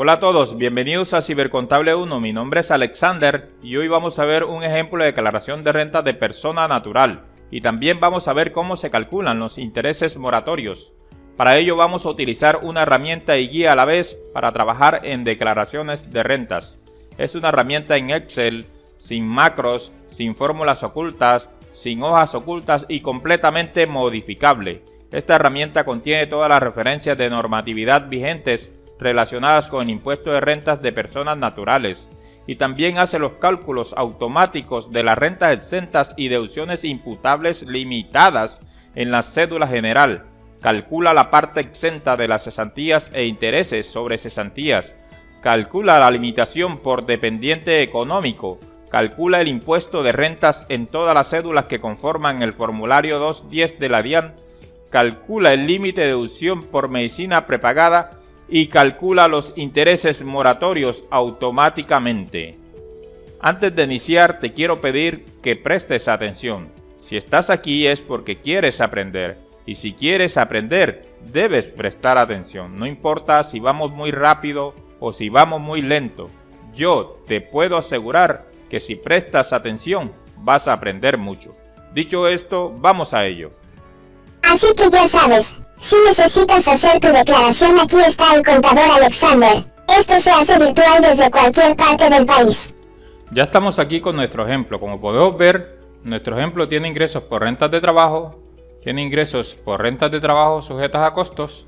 Hola a todos, bienvenidos a Cibercontable 1, mi nombre es Alexander y hoy vamos a ver un ejemplo de declaración de renta de persona natural y también vamos a ver cómo se calculan los intereses moratorios. Para ello vamos a utilizar una herramienta y guía a la vez para trabajar en declaraciones de rentas. Es una herramienta en Excel, sin macros, sin fórmulas ocultas, sin hojas ocultas y completamente modificable. Esta herramienta contiene todas las referencias de normatividad vigentes relacionadas con el impuesto de rentas de personas naturales y también hace los cálculos automáticos de las rentas exentas y deducciones imputables limitadas en la cédula general. Calcula la parte exenta de las cesantías e intereses sobre cesantías. Calcula la limitación por dependiente económico. Calcula el impuesto de rentas en todas las cédulas que conforman el formulario 210 de la DIAN. Calcula el límite de deducción por medicina prepagada y calcula los intereses moratorios automáticamente. Antes de iniciar, te quiero pedir que prestes atención. Si estás aquí es porque quieres aprender, y si quieres aprender, debes prestar atención. No importa si vamos muy rápido o si vamos muy lento. Yo te puedo asegurar que si prestas atención, vas a aprender mucho. Dicho esto, vamos a ello. Así que ya sabes. Si necesitas hacer tu declaración, aquí está el contador Alexander. Esto se hace virtual desde cualquier parte del país. Ya estamos aquí con nuestro ejemplo. Como podemos ver, nuestro ejemplo tiene ingresos por rentas de trabajo, tiene ingresos por rentas de trabajo sujetas a costos,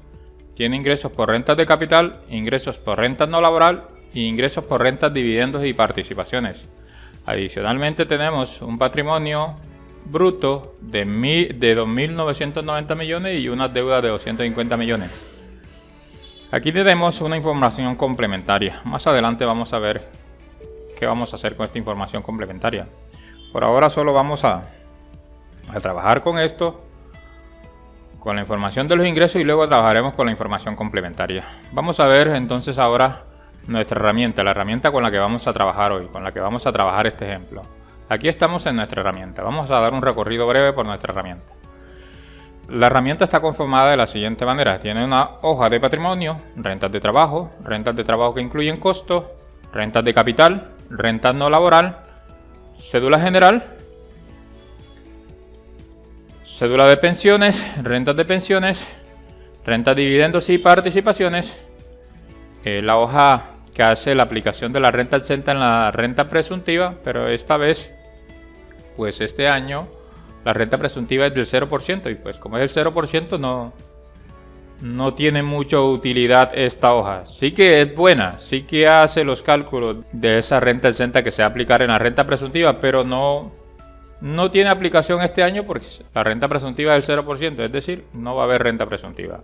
tiene ingresos por rentas de capital, ingresos por rentas no laboral y ingresos por rentas, dividendos y participaciones. Adicionalmente tenemos un patrimonio bruto de 2.990 millones y una deuda de 250 millones. Aquí tenemos una información complementaria. Más adelante vamos a ver qué vamos a hacer con esta información complementaria. Por ahora solo vamos a trabajar con esto, con la información de los ingresos, y luego trabajaremos con la información complementaria. Vamos a ver entonces ahora nuestra herramienta, la herramienta con la que vamos a trabajar hoy, con la que vamos a trabajar este ejemplo. Aquí estamos en nuestra herramienta. Vamos a dar un recorrido breve por nuestra herramienta. La herramienta está conformada de la siguiente manera. Tiene una hoja de patrimonio, rentas de trabajo que incluyen costos, rentas de capital, rentas no laboral, cédula general, cédula de pensiones, rentas de pensiones, rentas de dividendos y participaciones, la hoja que hace la aplicación de la renta exenta en la renta presuntiva, pero esta vez, pues este año, la renta presuntiva es del 0% y pues como es el 0% no tiene mucha utilidad esta hoja. Sí que es buena, sí que hace los cálculos de esa renta exenta que se va a aplicar en la renta presuntiva, pero no tiene aplicación este año porque la renta presuntiva es del 0%, es decir, no va a haber renta presuntiva.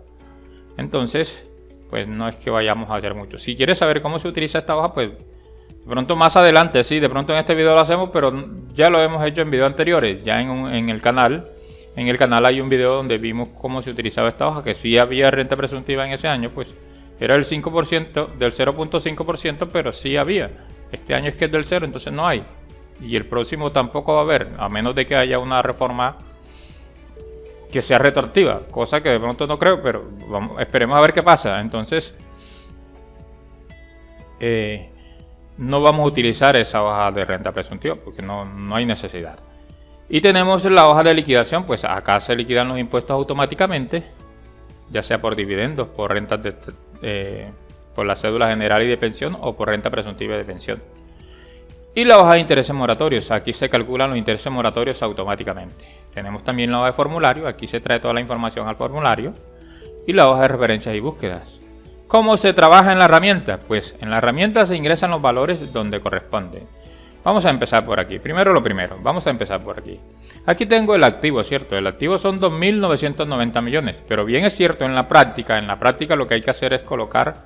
Entonces, pues no es que vayamos a hacer mucho. Si quieres saber cómo se utiliza esta hoja, pues de pronto más adelante, sí, de pronto en este video lo hacemos, pero ya lo hemos hecho en videos anteriores, ya en el canal. En el canal hay un video donde vimos cómo se utilizaba esta hoja, que sí había renta presuntiva en ese año, pues era el 5%, del 0.5%, pero sí había. Este año es que es del 0, entonces no hay. Y el próximo tampoco va a haber, a menos de que haya una reforma que sea retroactiva, cosa que de pronto no creo, pero esperemos a ver qué pasa. Entonces, no vamos a utilizar esa hoja de renta presuntiva porque no hay necesidad. Y tenemos la hoja de liquidación, pues acá se liquidan los impuestos automáticamente, ya sea por dividendos, por rentas por la cédula general y de pensión o por renta presuntiva de pensión. Y la hoja de intereses moratorios, aquí se calculan los intereses moratorios automáticamente. Tenemos también la hoja de formulario, aquí se trae toda la información al formulario. Y la hoja de referencias y búsquedas. ¿Cómo se trabaja en la herramienta? Pues en la herramienta se ingresan los valores donde corresponde. Vamos a empezar por aquí. Primero lo primero, vamos a empezar por aquí. Aquí tengo el activo, ¿cierto? El activo son 2.990 millones. Pero bien es cierto, en la práctica lo que hay que hacer es colocar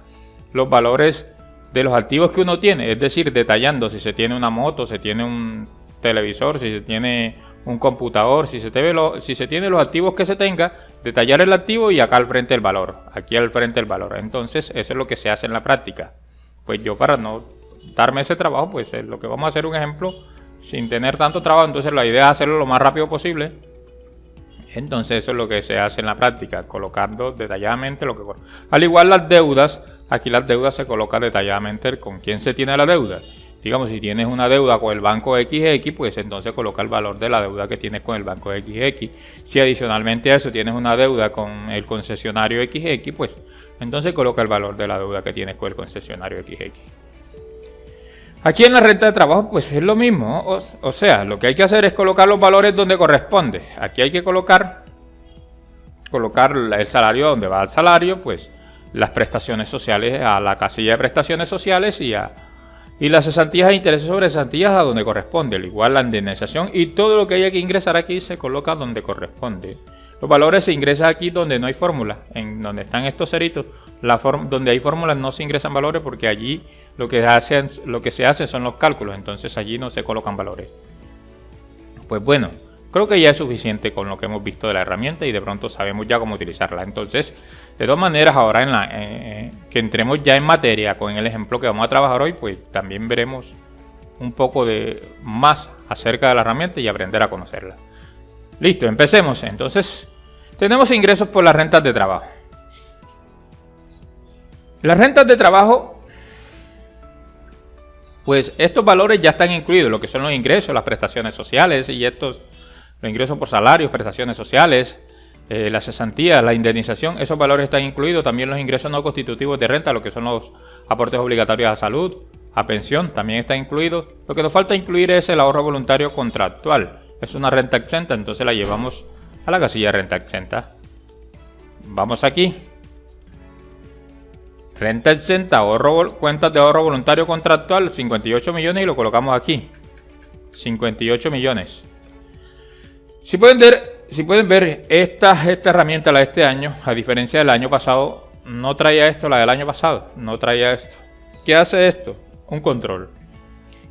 los valores de los activos que uno tiene. Es decir, detallando si se tiene una moto, si se tiene un televisor, si se tiene un computador, si se tiene los activos que se tenga, detallar el activo y acá al frente el valor, aquí al frente el valor. Entonces eso es lo que se hace en la práctica. Pues yo, para no darme ese trabajo, pues lo que vamos a hacer un ejemplo sin tener tanto trabajo. Entonces la idea es hacerlo lo más rápido posible. Entonces eso es lo que se hace en la práctica, colocando detalladamente lo que... Al igual las deudas aquí las deudas se coloca detalladamente con quién se tiene la deuda. Digamos, si tienes una deuda con el banco XX, pues entonces coloca el valor de la deuda que tienes con el banco XX. Si adicionalmente a eso tienes una deuda con el concesionario XX, pues entonces coloca el valor de la deuda que tienes con el concesionario XX. Aquí en la renta de trabajo pues es lo mismo, o sea, lo que hay que hacer es colocar los valores donde corresponde. Aquí hay que colocar el salario donde va el salario, pues las prestaciones sociales a la casilla de prestaciones sociales y las cesantías e intereses sobre cesantías a donde corresponde, al igual la indemnización y todo lo que haya que ingresar aquí se coloca donde corresponde. Los valores se ingresan aquí donde no hay fórmula, en donde están estos ceritos, donde hay fórmulas no se ingresan valores porque allí lo que se hace son los cálculos, entonces allí no se colocan valores. Pues bueno, creo que ya es suficiente con lo que hemos visto de la herramienta y de pronto sabemos ya cómo utilizarla. Entonces, de todas maneras, ahora que entremos ya en materia con el ejemplo que vamos a trabajar hoy, pues también veremos un poco más acerca de la herramienta y aprender a conocerla. Listo, empecemos. Entonces, tenemos ingresos por las rentas de trabajo. Las rentas de trabajo, pues estos valores ya están incluidos, lo que son los ingresos, las prestaciones sociales y los ingresos por salarios, prestaciones sociales, las cesantías, la indemnización, esos valores están incluidos. También los ingresos no constitutivos de renta, lo que son los aportes obligatorios a salud, a pensión, también está incluido. Lo que nos falta incluir es el ahorro voluntario contractual. Es una renta exenta, entonces la llevamos a la casilla de renta exenta. Vamos aquí. Renta exenta, cuentas de ahorro voluntario contractual, 58 millones y lo colocamos aquí. 58 millones. Si pueden ver, esta herramienta, la de este año, a diferencia del año pasado, no traía esto, la del año pasado, no traía esto. ¿Qué hace esto? Un control.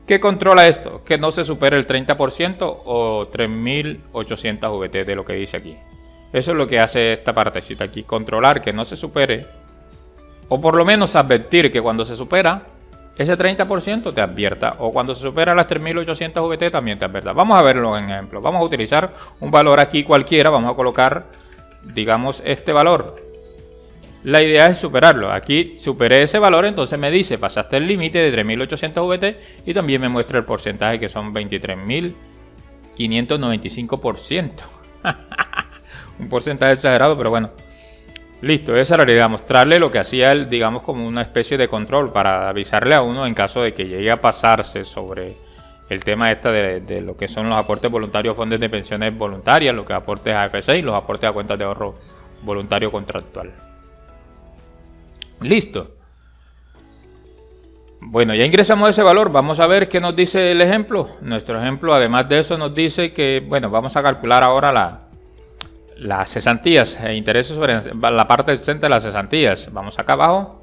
¿Qué controla esto? Que no se supere el 30% o 3.800 VT de lo que dice aquí. Eso es lo que hace esta partecita aquí, controlar que no se supere, o por lo menos advertir que cuando se supera ese 30% te advierta, o cuando se supera las 3.800 VT también te advierta. Vamos a verlo en ejemplo. Vamos a utilizar un valor aquí cualquiera, vamos a colocar, digamos, este valor. La idea es superarlo. Aquí superé ese valor, entonces me dice, pasaste el límite de 3.800 VT y también me muestra el porcentaje que son 23.595%. Un porcentaje exagerado, pero bueno. Listo, esa era la idea, mostrarle lo que hacía él, digamos, como una especie de control para avisarle a uno en caso de que llegue a pasarse sobre el tema de lo que son los aportes voluntarios a fondos de pensiones voluntarias, los aportes a AFC y los aportes a cuentas de ahorro voluntario contractual. Listo. Bueno, ya ingresamos ese valor. Vamos a ver qué nos dice el ejemplo. Nuestro ejemplo, además de eso, nos dice que, bueno, vamos a calcular ahora las cesantías e intereses sobre la parte exenta de las cesantías. Vamos acá abajo.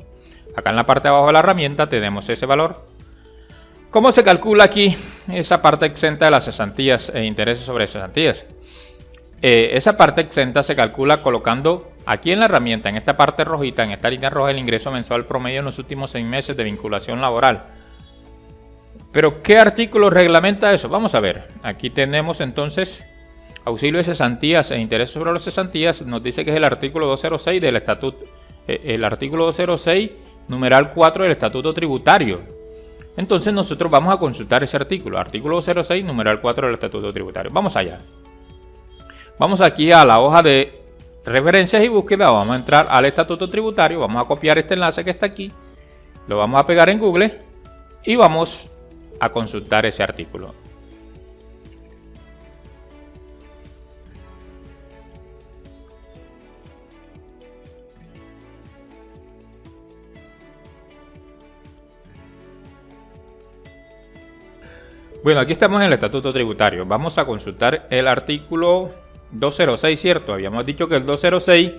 Acá en la parte de abajo de la herramienta tenemos ese valor. ¿Cómo se calcula aquí esa parte exenta de las cesantías e intereses sobre cesantías? Esa parte exenta se calcula colocando aquí en la herramienta, en esta parte rojita, en esta línea roja, el ingreso mensual promedio en los últimos 6 meses de vinculación laboral. Pero, ¿qué artículo reglamenta eso? Vamos a ver. Aquí tenemos entonces auxilio de cesantías e intereses sobre las cesantías. Nos dice que es el artículo 206 del estatuto. El artículo 206, numeral 4 del estatuto tributario. Entonces nosotros vamos a consultar ese artículo. Artículo 206, numeral 4 del estatuto tributario. Vamos allá. Vamos aquí a la hoja de referencias y búsqueda, vamos a entrar al estatuto tributario, vamos a copiar este enlace que está aquí, lo vamos a pegar en Google y vamos a consultar ese artículo. Bueno, aquí estamos en el estatuto tributario, vamos a consultar el artículo 206, ¿cierto? Habíamos dicho que el 206,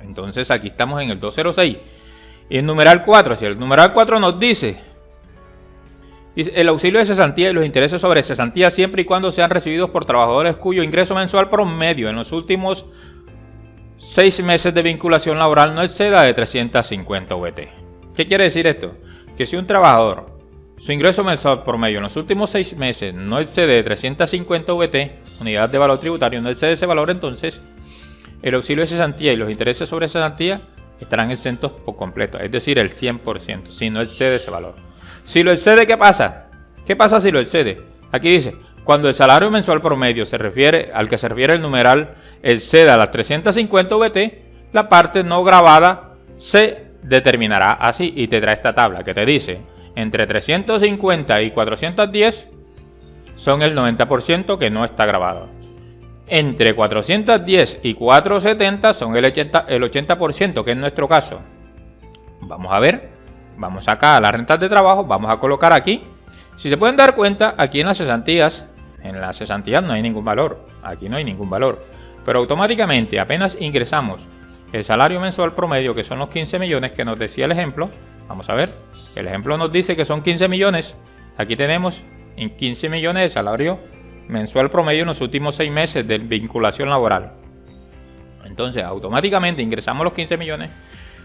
entonces aquí estamos en el 206. Y el numeral 4, si el numeral 4 nos dice el auxilio de cesantía y los intereses sobre cesantía siempre y cuando sean recibidos por trabajadores cuyo ingreso mensual promedio en los últimos 6 meses de vinculación laboral no exceda de 350 VT. ¿Qué quiere decir esto? Que si un trabajador, su ingreso mensual promedio en los últimos 6 meses no excede de 350 VT, unidad de valor tributario, no excede ese valor, entonces el auxilio de cesantía y los intereses sobre cesantía estarán exentos por completo, es decir, el 100%, si no excede ese valor. Si lo excede, ¿qué pasa? ¿Qué pasa si lo excede? Aquí dice, cuando el salario mensual promedio al que se refiere el numeral exceda las 350 VT, la parte no gravada se determinará así, y te trae esta tabla que te dice, entre 350 y 410 son el 90% que no está grabado. Entre 410 y 470 son el 80%, que es nuestro caso. Vamos a ver, vamos acá a las rentas de trabajo, vamos a colocar aquí. Si se pueden dar cuenta, aquí en las cesantías no hay ningún valor, aquí no hay ningún valor. Pero automáticamente, apenas ingresamos el salario mensual promedio, que son los 15 millones que nos decía el ejemplo, vamos a ver, el ejemplo nos dice que son 15 millones, aquí tenemos en 15 millones de salario mensual promedio en los últimos 6 meses de vinculación laboral. Entonces, automáticamente ingresamos los 15 millones,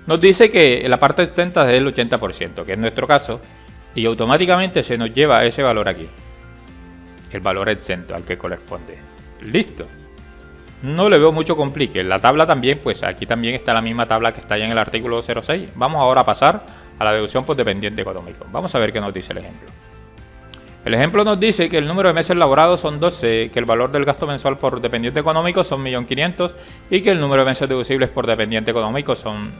nos dice que la parte exenta es el 80%, que es nuestro caso, y automáticamente se nos lleva ese valor aquí, el valor exento al que corresponde. Listo. No le veo mucho complique. La tabla también, pues aquí también está la misma tabla que está allá en el artículo 06. Vamos ahora a pasar a la deducción por dependiente económico. Vamos a ver qué nos dice el ejemplo. El ejemplo nos dice que el número de meses laborados son 12, que el valor del gasto mensual por dependiente económico son 1.500.000 y que el número de meses deducibles por dependiente económico son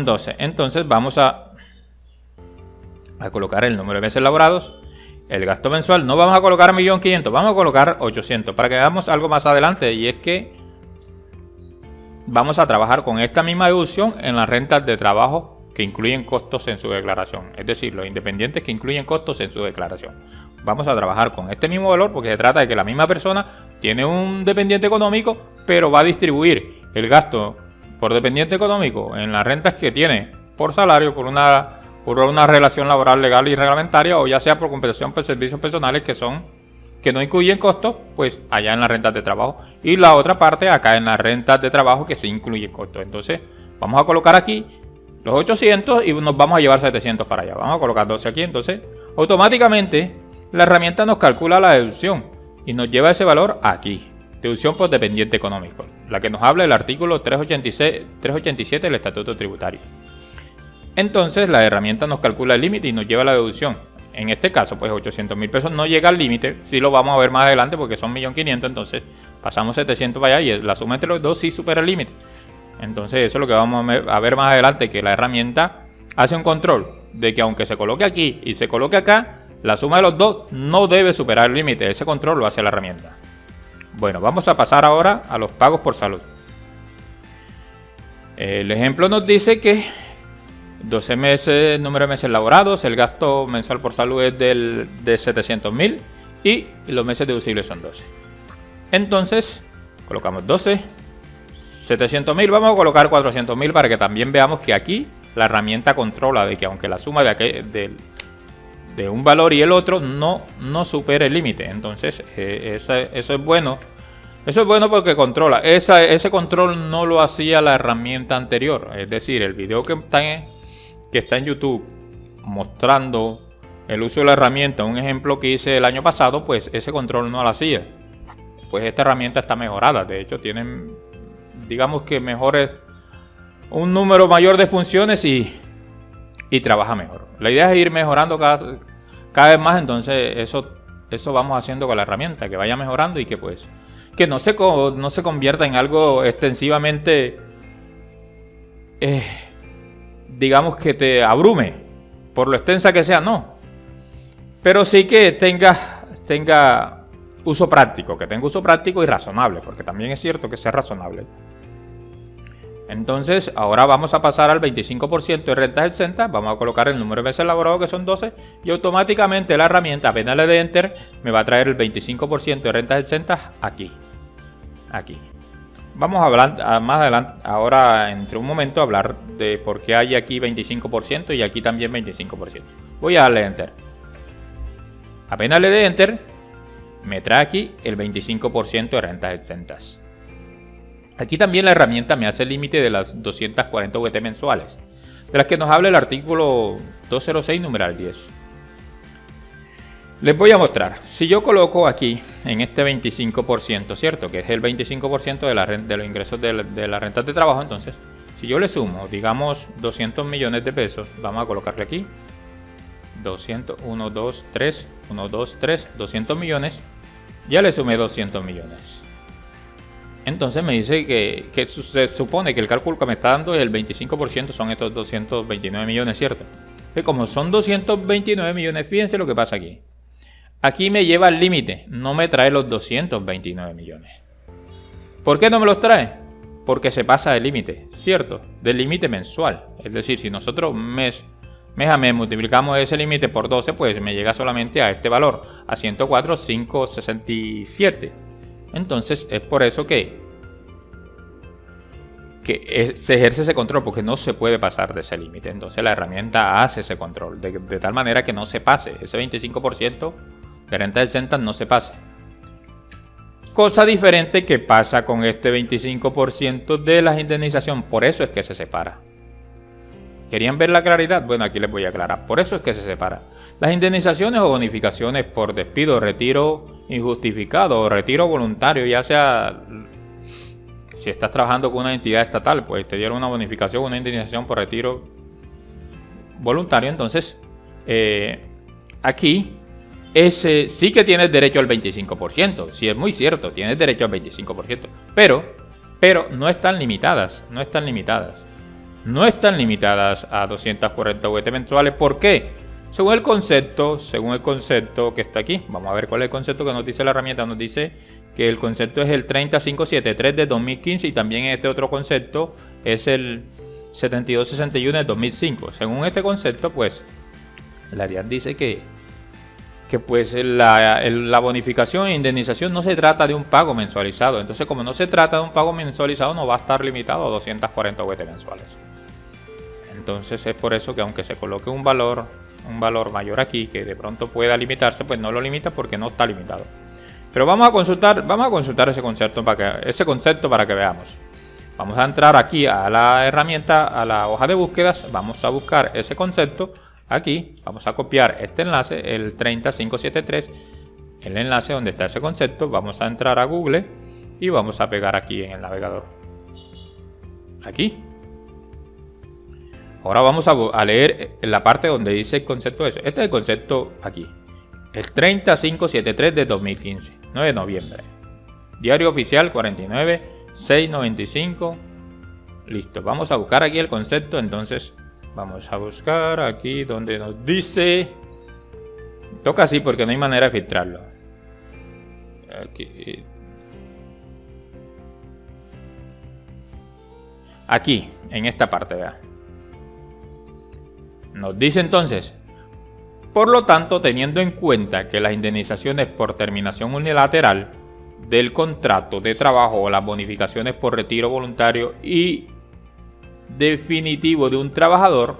12. Entonces vamos a colocar el número de meses laborados. El gasto mensual no vamos a colocar 1.500.000, vamos a colocar 800 para que veamos algo más adelante, y es que vamos a trabajar con esta misma deducción en las rentas de trabajo que incluyen costos en su declaración, es decir, los independientes que incluyen costos en su declaración. Vamos a trabajar con este mismo valor porque se trata de que la misma persona tiene un dependiente económico, pero va a distribuir el gasto por dependiente económico en las rentas que tiene por salario, por una relación laboral legal y reglamentaria, o ya sea por compensación por servicios personales que no incluyen costos, pues allá en las rentas de trabajo, y la otra parte acá en las rentas de trabajo que sí incluyen costos. Entonces vamos a colocar aquí los 800 y nos vamos a llevar 700 para allá. Vamos a colocar 12 aquí. Entonces automáticamente la herramienta nos calcula la deducción y nos lleva ese valor aquí, deducción por dependiente económico, la que nos habla el artículo 387 del Estatuto Tributario. Entonces la herramienta nos calcula el límite y nos lleva la deducción. En este caso, pues 800.000 pesos no llega al límite, sí lo vamos a ver más adelante porque son 1.500.000, entonces pasamos 700 para allá y la suma entre los dos sí supera el límite. Entonces eso es lo que vamos a ver más adelante, que la herramienta hace un control de que aunque se coloque aquí y se coloque acá, la suma de los dos no debe superar el límite. Ese control lo hace la herramienta. Bueno, vamos a pasar ahora a los pagos por salud. El ejemplo nos dice que 12 meses, número de meses laborados, el gasto mensual por salud es de 700.000 y los meses deducibles son 12. Entonces, colocamos 12, 700.000, vamos a colocar 400.000 para que también veamos que aquí la herramienta controla de que aunque la suma de un valor y el otro no supere el límite. Entonces, eso es bueno. Eso es bueno porque controla. Ese control no lo hacía la herramienta anterior. Es decir, el video que está en YouTube mostrando el uso de la herramienta, un ejemplo que hice el año pasado, pues ese control no lo hacía. Pues esta herramienta está mejorada. De hecho, tienen, digamos que un número mayor de funciones y trabaja mejor. La idea es ir mejorando cada vez más. Entonces eso vamos haciendo con la herramienta, que vaya mejorando y que no se convierta en algo extensivamente digamos que te abrume por lo extensa que sea, no, pero sí que tenga uso práctico, y razonable, porque también es cierto que sea razonable. Entonces ahora vamos a pasar al 25% de rentas exentas. Vamos a colocar el número de meses laborados, que son 12, y automáticamente la herramienta, apenas le dé enter, me va a traer el 25% de rentas exentas aquí. Vamos a hablar más adelante, ahora entre un momento, a hablar de por qué hay aquí 25% y aquí también 25%. Voy a darle enter. Apenas le dé enter, me trae aquí el 25% de rentas exentas. Aquí también la herramienta me hace el límite de las 240 VT mensuales, de las que nos habla el artículo 206, numeral 10. Les voy a mostrar. Si yo coloco aquí en este 25%, ¿cierto? Que es el 25% de los ingresos de las rentas de trabajo. Entonces, Si yo le sumo, digamos, 200 millones de pesos, vamos a colocarle aquí 200, 1, 2, 3, 1, 2, 3, 200 millones, ya le sumé 200 millones. Entonces me dice que se supone que el cálculo que me está dando es el 25%, son estos 229 millones, ¿cierto? Y como son 229 millones, fíjense lo que pasa aquí. Aquí me lleva al límite, no me trae los 229 millones. ¿Por qué no me los trae? Porque se pasa del límite, ¿cierto? Del límite mensual. Es decir, si nosotros mes a mes multiplicamos ese límite por 12, pues me llega solamente a este valor, a 104,567. Entonces es por eso que se ejerce ese control, porque no se puede pasar de ese límite. Entonces la herramienta hace ese control de tal manera que no se pase. Ese 25% de renta exenta no se pase. Cosa diferente que pasa con este 25% de la indemnización. Por eso es que se separa. ¿Querían ver la claridad? Bueno, aquí les voy a aclarar. Por eso es que se separa. Las indemnizaciones o bonificaciones por despido, retiro injustificado o retiro voluntario, ya sea si estás trabajando con una entidad estatal, pues te dieron una bonificación, una indemnización por retiro voluntario. Entonces, aquí sí que tienes derecho al 25%. Sí, es muy cierto, tienes derecho al 25%. Pero no están limitadas. No están limitadas a 240 VT mensuales. ¿Por qué? Según el concepto que está aquí, vamos a ver cuál es el concepto que nos dice la herramienta. Nos dice que el concepto es el 30573 de 2015 y también este otro concepto es el 7261 de 2005. Según este concepto, pues la DIAN dice que pues la bonificación e indemnización no se trata de un pago mensualizado. Entonces, como no se trata de un pago mensualizado, no va a estar limitado a 240 VT mensuales. Entonces es por eso que aunque se coloque un valor mayor aquí que de pronto pueda limitarse, pues no lo limita porque no está limitado. Pero vamos a consultar ese concepto para que veamos. Vamos a entrar aquí a la herramienta, a la hoja de búsquedas, vamos a buscar ese concepto. Aquí vamos a copiar este enlace, el 30573, el enlace donde está ese concepto. Vamos a entrar a Google y vamos a pegar aquí en el navegador. Aquí. Ahora vamos a leer la parte donde dice el concepto de eso. Este es el concepto aquí. El 30573 de 2015, 9 de noviembre. Diario oficial 49,695. Listo. Vamos a buscar aquí el concepto. Entonces vamos a buscar aquí donde nos dice. Toca así porque no hay manera de filtrarlo. Aquí, en esta parte, vea. Nos dice entonces, por lo tanto, teniendo en cuenta que las indemnizaciones por terminación unilateral del contrato de trabajo o las bonificaciones por retiro voluntario y definitivo de un trabajador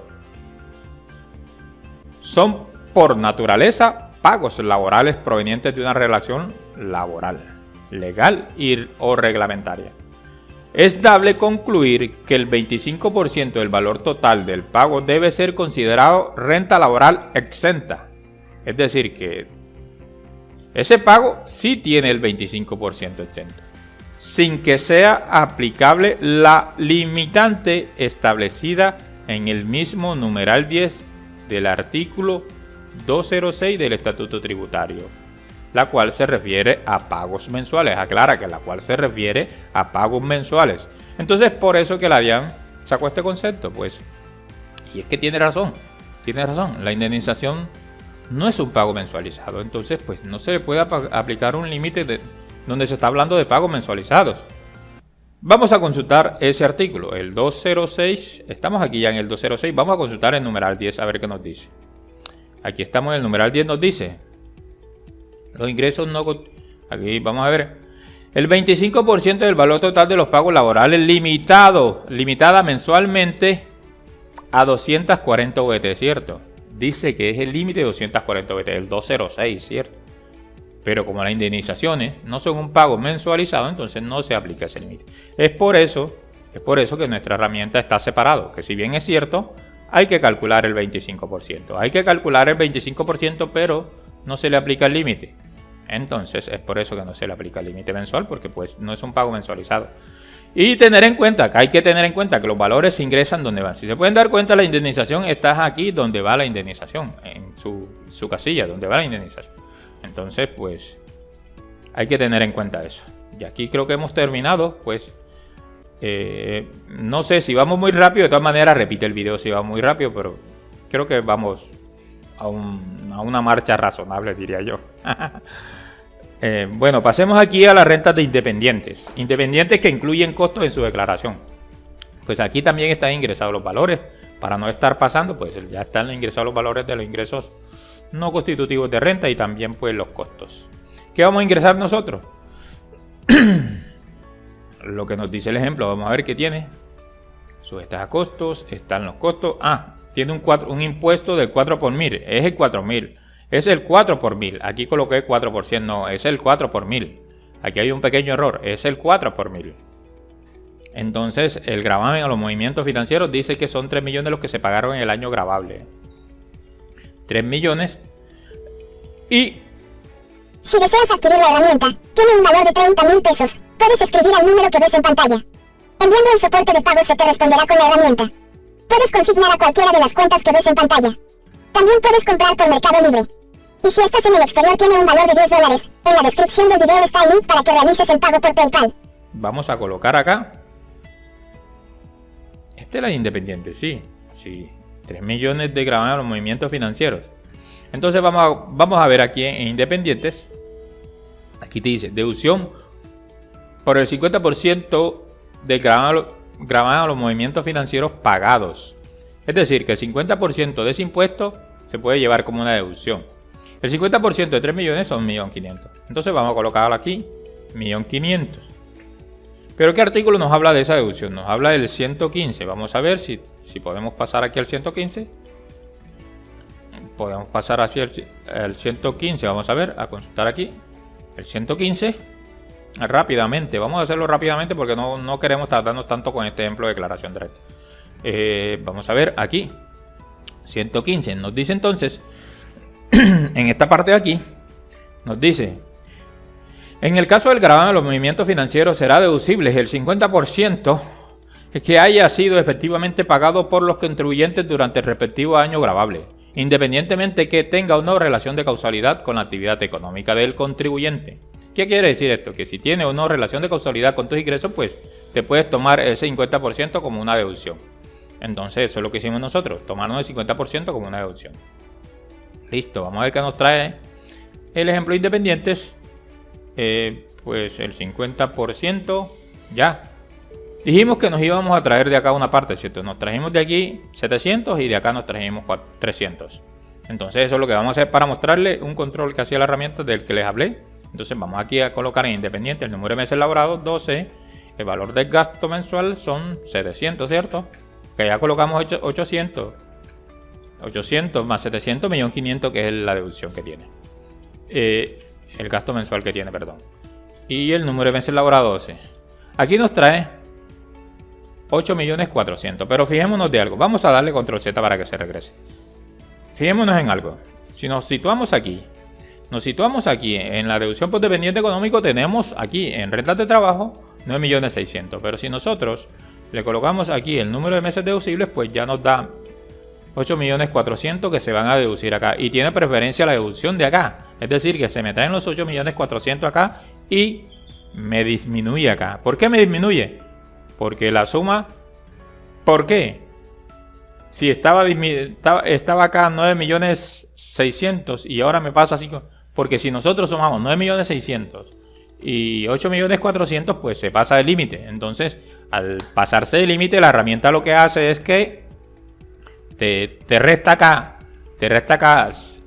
son por naturaleza pagos laborales provenientes de una relación laboral, legal o reglamentaria. Es dable concluir que el 25% del valor total del pago debe ser considerado renta laboral exenta. Es decir, que ese pago sí tiene el 25% exento, sin que sea aplicable la limitante establecida en el mismo numeral 10 del artículo 206 del Estatuto Tributario, la cual se refiere a pagos mensuales. Aclara que la cual se refiere a pagos mensuales. Entonces, por eso que la DIAN sacó este concepto, pues. Y es que tiene razón. La indemnización no es un pago mensualizado. Entonces, pues no se le puede aplicar un límite donde se está hablando de pagos mensualizados. Vamos a consultar ese artículo, el 206. Estamos aquí ya en el 206. Vamos a consultar el numeral 10 a ver qué nos dice. Aquí estamos en el numeral 10, nos dice. Los ingresos no... Aquí vamos a ver. El 25% del valor total de los pagos laborales limitada mensualmente a 240 VT, ¿cierto? Dice que es el límite de 240 VT, el 206, ¿cierto? Pero como las indemnizaciones no son un pago mensualizado, entonces no se aplica ese límite. Es por eso que nuestra herramienta está separado, que si bien es cierto, hay que calcular el 25%. Hay que calcular el 25%, pero no se le aplica el límite. Entonces es por eso que no se le aplica el límite mensual, porque pues no es un pago mensualizado. Y tener en cuenta, que hay que tener en cuenta que los valores se ingresan donde van. Si se pueden dar cuenta, la indemnización está aquí donde va la indemnización, en su casilla, donde va la indemnización. Entonces pues hay que tener en cuenta eso. Y aquí creo que hemos terminado, pues no sé si vamos muy rápido, de todas maneras repite el video si va muy rápido, pero creo que vamos a una marcha razonable, diría yo. Bueno, pasemos aquí a las rentas de independientes. Independientes que incluyen costos en su declaración. Pues aquí también están ingresados los valores. Para no estar pasando, pues ya están ingresados los valores de los ingresos no constitutivos de renta y también pues los costos. ¿Qué vamos a ingresar nosotros? Lo que nos dice el ejemplo, vamos a ver qué tiene. Sujetas a costos, están los costos. Tiene un impuesto del 4 por 1000, es el 4000. Es el 4 por 1000. Aquí coloqué 4%, no, es el 4 por 1000. Aquí hay un pequeño error, es el 4 por 1000. Entonces, el gravamen a los movimientos financieros dice que son 3 millones los que se pagaron en el año gravable. 3 millones. Y si deseas adquirir la herramienta, tiene un valor de 30.000 pesos. Puedes escribir al número que ves en pantalla. Enviando el soporte de pago se te responderá con la herramienta. Puedes consignar a cualquiera de las cuentas que ves en pantalla. También puedes comprar por Mercado Libre. Y si estás en el exterior tiene un valor de $10. En la descripción del video está el link para que realices el pago por PayPal. Vamos a colocar acá. Esta es la independiente, sí. 3 millones de gravamen a los movimientos financieros. Entonces vamos a ver aquí en independientes. Aquí te dice deducción por el 50% de gravamen a los movimientos financieros pagados. Es decir, que el 50% de ese impuesto se puede llevar como una deducción. El 50% de 3 millones son 1.500.000. Entonces vamos a colocar aquí 1.500.000. Pero ¿qué artículo nos habla de esa deducción? Nos habla del 115. Vamos a ver si podemos pasar aquí al 115. Podemos pasar hacia el 115. Vamos a ver, a consultar aquí. El 115. Rápidamente. Vamos a hacerlo rápidamente porque no queremos tardarnos tanto con este ejemplo de declaración de renta. Vamos a ver aquí. 115. Nos dice entonces, en esta parte de aquí, nos dice: en el caso del gravamen de los movimientos financieros será deducible el 50% que haya sido efectivamente pagado por los contribuyentes durante el respectivo año gravable, independientemente que tenga o no relación de causalidad con la actividad económica del contribuyente. ¿Qué quiere decir esto? Que si tiene o no relación de causalidad con tus ingresos, pues te puedes tomar ese 50% como una deducción. Entonces eso es lo que hicimos nosotros, tomarnos el 50% como una deducción. Listo, vamos a ver qué nos trae el ejemplo de independientes. Pues el 50% ya. Dijimos que nos íbamos a traer de acá una parte, ¿cierto? Nos trajimos de aquí 700 y de acá nos trajimos 300. Entonces eso es lo que vamos a hacer para mostrarle un control que hacía la herramienta del que les hablé. Entonces vamos aquí a colocar en independiente el número de meses laborados, 12. El valor del gasto mensual son 700, ¿cierto? Que ya colocamos 800. 800 más 700, 1.500.000, que es la deducción que tiene. El gasto mensual que tiene, perdón. Y el número de meses laborados 12. Aquí nos trae 8.400.000. Pero fijémonos de algo. Vamos a darle control Z para que se regrese. Fijémonos en algo. Si nos situamos aquí en la deducción por dependiente económico, tenemos aquí en rentas de trabajo 9.600.000. Pero si nosotros le colocamos aquí el número de meses deducibles, pues ya nos da 8.400.000 que se van a deducir acá. Y tiene preferencia la deducción de acá. Es decir, que se me traen los 8.400.000 acá y me disminuye acá. ¿Por qué me disminuye? Porque la suma... ¿Por qué? Si estaba acá 9.600.000 y ahora me pasa así... Porque si nosotros sumamos 9.600.000 y 8.400.000, pues se pasa del límite. Entonces, al pasarse del límite, la herramienta lo que hace es que te resta acá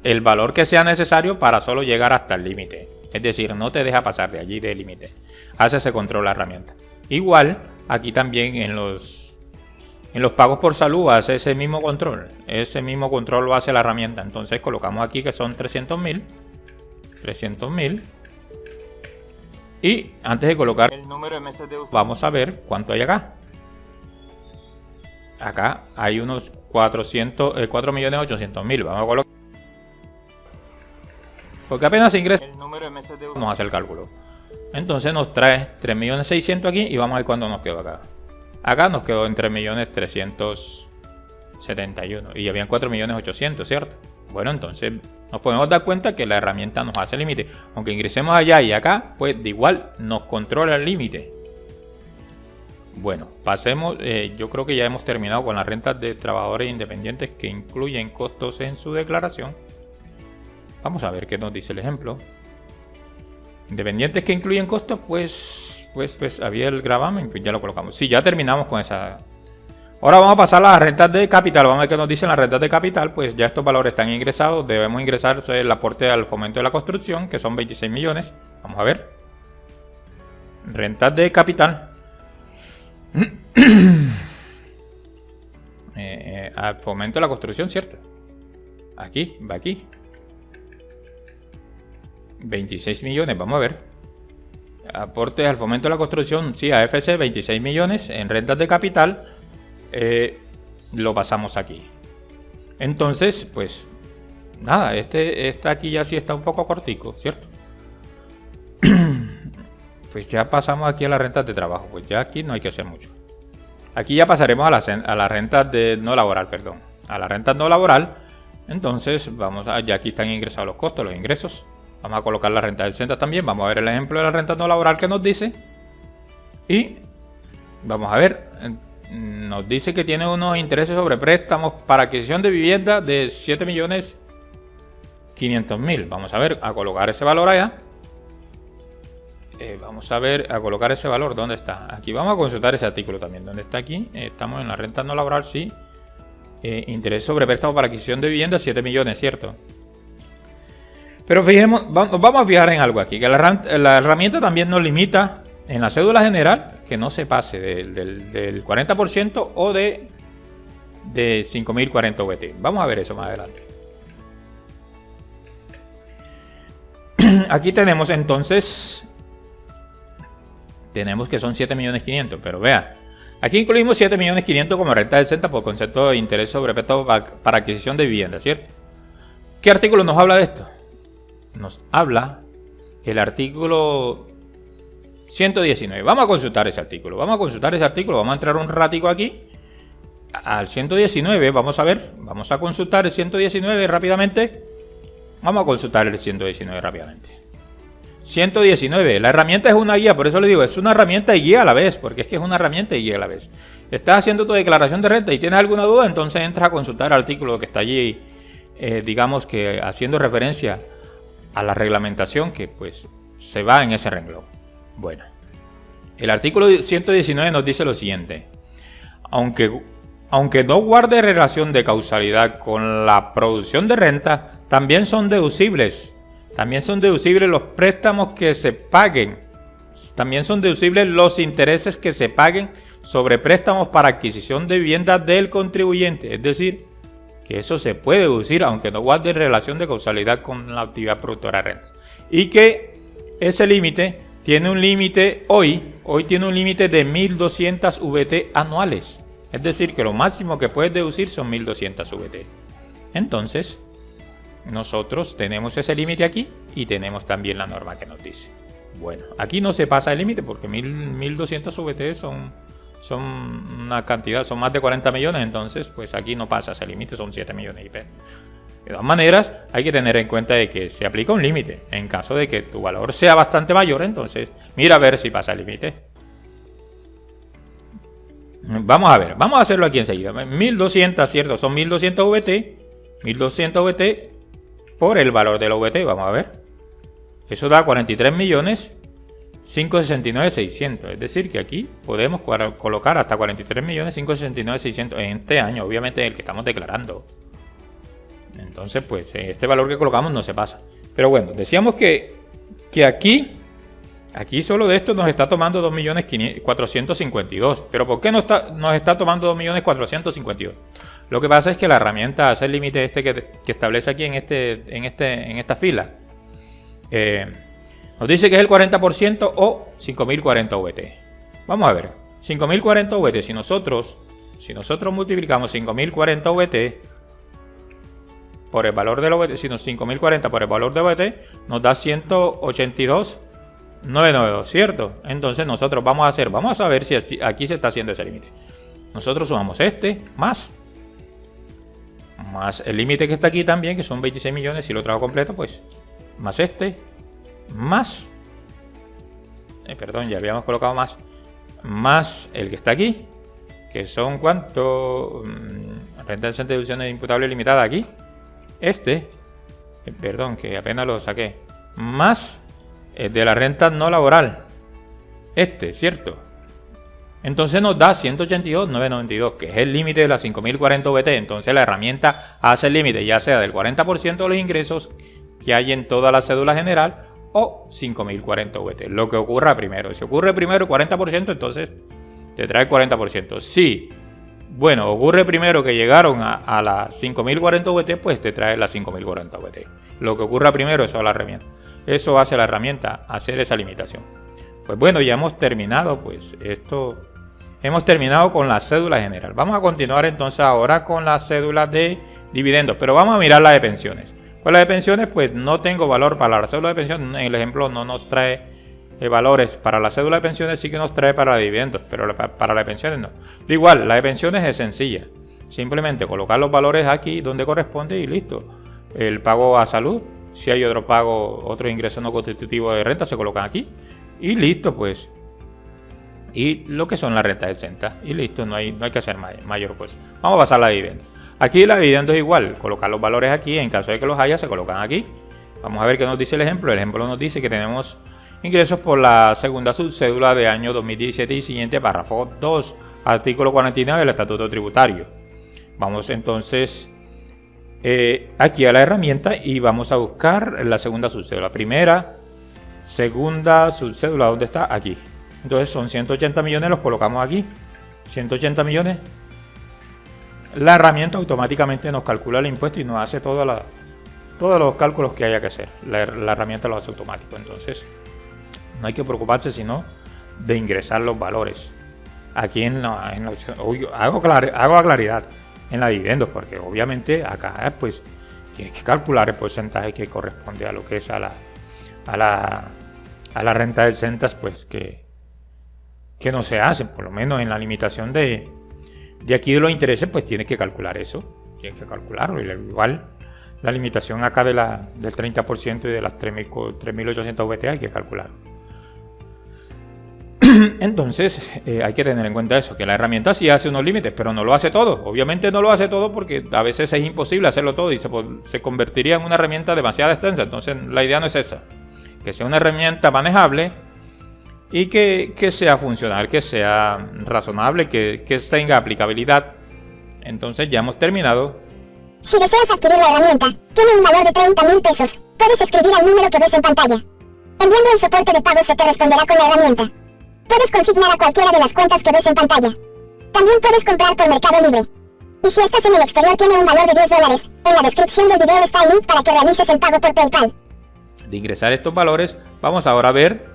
el valor que sea necesario para solo llegar hasta el límite. Es decir, no te deja pasar de allí del límite. Hace ese control la herramienta. Igual, aquí también en los pagos por salud hace ese mismo control. Ese mismo control lo hace la herramienta. Entonces colocamos aquí que son 300.000. Y antes de colocar el número de meses de uso, vamos a ver cuánto hay acá. Acá hay unos 4.800.000. Vamos a colocar porque apenas se ingresa el número de meses de uso, nos hace el cálculo. Entonces nos trae 3.600.000 aquí y vamos a ver cuánto nos quedó acá. Acá nos quedó en 3.371.000 y habían 4.800.000, ¿cierto? Bueno, entonces nos podemos dar cuenta que la herramienta nos hace el límite. Aunque ingresemos allá y acá, pues de igual nos controla el límite. Bueno, pasemos, yo creo que ya hemos terminado con las rentas de trabajadores independientes que incluyen costos en su declaración. Vamos a ver qué nos dice el ejemplo. Independientes que incluyen costos, pues había el gravamen, pues ya lo colocamos. Sí, ya terminamos con esa. Ahora vamos a pasar a las rentas de capital. Vamos a ver qué nos dicen las rentas de capital. Pues ya estos valores están ingresados. Debemos ingresar el aporte al fomento de la construcción, que son 26 millones. Vamos a ver. Rentas de capital. Al fomento de la construcción, ¿cierto? Aquí, va aquí. 26 millones, vamos a ver. Aportes al fomento de la construcción, sí, AFC, 26 millones. En rentas de capital, lo pasamos aquí. Entonces, pues, nada, este aquí ya sí está un poco cortico, ¿cierto? Pues ya pasamos aquí a las rentas de trabajo. Pues ya aquí no hay que hacer mucho. Aquí ya pasaremos a las rentas de no laboral, perdón. A las rentas no laboral. Entonces, vamos a, ya aquí están ingresados los costos, los ingresos. Vamos a colocar la renta del centro también. Vamos a ver el ejemplo de la renta no laboral que nos dice. Y vamos a ver. Nos dice que tiene unos intereses sobre préstamos para adquisición de vivienda de 7.500.000. Vamos a ver, a colocar ese valor allá. Vamos a ver, a colocar ese valor. ¿Dónde está? Aquí vamos a consultar ese artículo también. ¿Dónde está aquí? Estamos en la renta no laboral, sí. Interés sobre préstamos para adquisición de vivienda, 7 millones, ¿cierto? Pero fijemos, vamos a fijar en algo aquí, que la herramienta también nos limita en la cédula general que no se pase del 40% o de 5.040 VT. Vamos a ver eso más adelante. Aquí tenemos entonces, tenemos que son 7.500.000, pero vea, aquí incluimos 7.500.000 como renta del centro por concepto de interés sobre préstamo para adquisición de vivienda, ¿cierto? ¿Qué artículo nos habla de esto? Nos habla el artículo 119. Vamos a consultar ese artículo. Vamos a entrar un ratico aquí al 119. Vamos a ver. Vamos a consultar el 119 rápidamente. Vamos a consultar el 119 rápidamente. 119. La herramienta es una guía. Por eso le digo, es una herramienta y guía a la vez. Porque es que es una herramienta y guía a la vez. Estás haciendo tu declaración de renta y tienes alguna duda, entonces entras a consultar el artículo que está allí, digamos que haciendo referencia a la reglamentación que pues se va en ese renglón. Bueno, el artículo 119 nos dice lo siguiente: aunque no guarde relación de causalidad con la producción de renta, también son deducibles los préstamos que se paguen, también son deducibles los intereses que se paguen sobre préstamos para adquisición de vivienda del contribuyente, es decir, que eso se puede deducir aunque no guarde relación de causalidad con la actividad productora de renta. Y que ese límite tiene un límite hoy tiene un límite de 1.200 VT anuales. Es decir, que lo máximo que puedes deducir son 1.200 VT. Entonces, nosotros tenemos ese límite aquí y tenemos también la norma que nos dice. Bueno, aquí no se pasa el límite porque 1.200 VT son una cantidad, son más de 40 millones, entonces pues aquí no pasa ese límite, son 7 millones y pico. De todas maneras, hay que tener en cuenta de que se aplica un límite. En caso de que tu valor sea bastante mayor, entonces mira a ver si pasa el límite. Vamos a ver, vamos a hacerlo aquí enseguida. 1.200, ¿cierto? Son 1.200 VT. 1.200 VT por el valor de la VT, vamos a ver. Eso da 43.569.600. Es decir, que aquí podemos colocar hasta 43.569.600 en este año, obviamente el que estamos declarando. Entonces, pues, este valor que colocamos no se pasa. Pero bueno, decíamos que aquí solo de esto nos está tomando 2.452.000. Pero ¿por qué nos está tomando 2.452.000? Lo que pasa es que la herramienta hace el límite que establece aquí en esta fila. Nos dice que es el 40% o 5.040 VT. Vamos a ver, 5.040 VT, si nosotros multiplicamos 5.040 VT por el valor del OVT, sino 5.040 por el valor de OVT, nos da 182.992, ¿cierto? Entonces nosotros vamos a ver si aquí se está haciendo ese límite. Nosotros sumamos este más el límite que está aquí también, que son 26 millones, si lo trabajo completo, pues más este, más perdón, ya habíamos colocado más el que está aquí, que son ¿cuánto? Renta de deducciones imputables limitada aquí, perdón, que apenas lo saqué, más el de la renta no laboral, ¿cierto? Entonces nos da 182.992, que es el límite de las 5.040 VT. Entonces la herramienta hace el límite ya sea del 40% de los ingresos que hay en toda la cédula general o 5.040 VT. Lo que ocurra primero. Si ocurre primero 40%, entonces te trae 40%. Si, bueno, ocurre primero que llegaron a las 5.040 VT, pues te trae las 5.040 VT. Lo que ocurra primero, eso la herramienta. Eso hace la herramienta, hacer esa limitación. Pues bueno, ya hemos terminado, pues esto... Hemos terminado con la cédula general. Vamos a continuar entonces ahora con la cédula de dividendos, pero vamos a mirar la de pensiones. Pues la de pensiones, pues no tengo valor para la cédula de pensiones. En el ejemplo no nos trae valores para la cédula de pensiones, sí que nos trae para dividendos, pero para la de pensiones no. De igual, la de pensiones es sencilla. Simplemente colocar los valores aquí donde corresponde y listo. El pago a salud, si hay otro pago, otro ingreso no constitutivo de renta, se colocan aquí. Y listo, pues. Y lo que son las rentas exentas. Y listo, no hay que hacer mayor cosa. Vamos a pasar a la dividenda. Aquí la dividenda es igual. Colocar los valores aquí. En caso de que los haya, se colocan aquí. Vamos a ver qué nos dice el ejemplo. El ejemplo nos dice que tenemos ingresos por la segunda subcédula de año 2017 y siguiente, párrafo 2, artículo 49 del Estatuto Tributario. Vamos entonces aquí a la herramienta y vamos a buscar la segunda subcédula. Primera, segunda subcédula, ¿dónde está? Aquí. Entonces son 180 millones, los colocamos aquí. 180 millones. La herramienta automáticamente nos calcula el impuesto y nos hace todos los cálculos que haya que hacer. La herramienta lo hace automático. Entonces no hay que preocuparse sino de ingresar los valores. Aquí hago claridad en la dividendos, porque obviamente acá pues tienes que calcular el porcentaje que corresponde a lo que es a la renta de exentas, pues que no se hacen, por lo menos en la limitación de aquí de los intereses, pues tienes que calcular eso, tienes que calcularlo. Igual la limitación acá del 30% y de las 3.800 VT hay que calcularlo. Entonces hay que tener en cuenta eso, que la herramienta sí hace unos límites, pero no lo hace todo. Obviamente no lo hace todo porque a veces es imposible hacerlo todo y se convertiría en una herramienta demasiado extensa. Entonces la idea no es esa, que sea una herramienta manejable y que sea funcional, que sea razonable, que tenga aplicabilidad. Entonces ya hemos terminado. Si deseas adquirir la herramienta, tiene un valor de 30.000 pesos. Puedes escribir al número que ves en pantalla. Enviando el soporte de pago se te responderá con la herramienta. Puedes consignar a cualquiera de las cuentas que ves en pantalla. También puedes comprar por Mercado Libre. Y si estás en el exterior tiene un valor de $10. En la descripción del video está el link para que realices el pago por PayPal. De ingresar estos valores, vamos ahora a ver.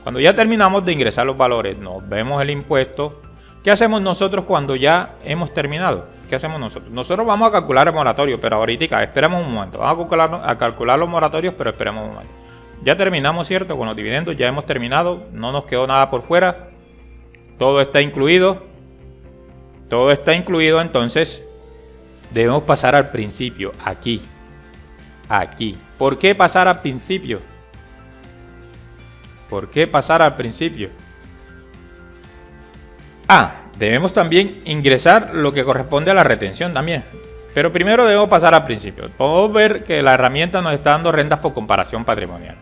Cuando ya terminamos de ingresar los valores, nos vemos el impuesto. ¿Qué hacemos nosotros cuando ya hemos terminado? ¿Qué hacemos nosotros? Nosotros vamos a calcular el moratorio, pero ahorita esperemos un momento. Vamos a calcular los moratorios, pero esperemos un momento. Ya terminamos, ¿cierto? Con los dividendos ya hemos terminado. No nos quedó nada por fuera. Todo está incluido. Todo está incluido, entonces debemos pasar al principio. Aquí. Aquí. ¿Por qué pasar al principio? ¿Por qué pasar al principio? Debemos también ingresar lo que corresponde a la retención también. Pero primero debemos pasar al principio. Podemos ver que la herramienta nos está dando rentas por comparación patrimonial.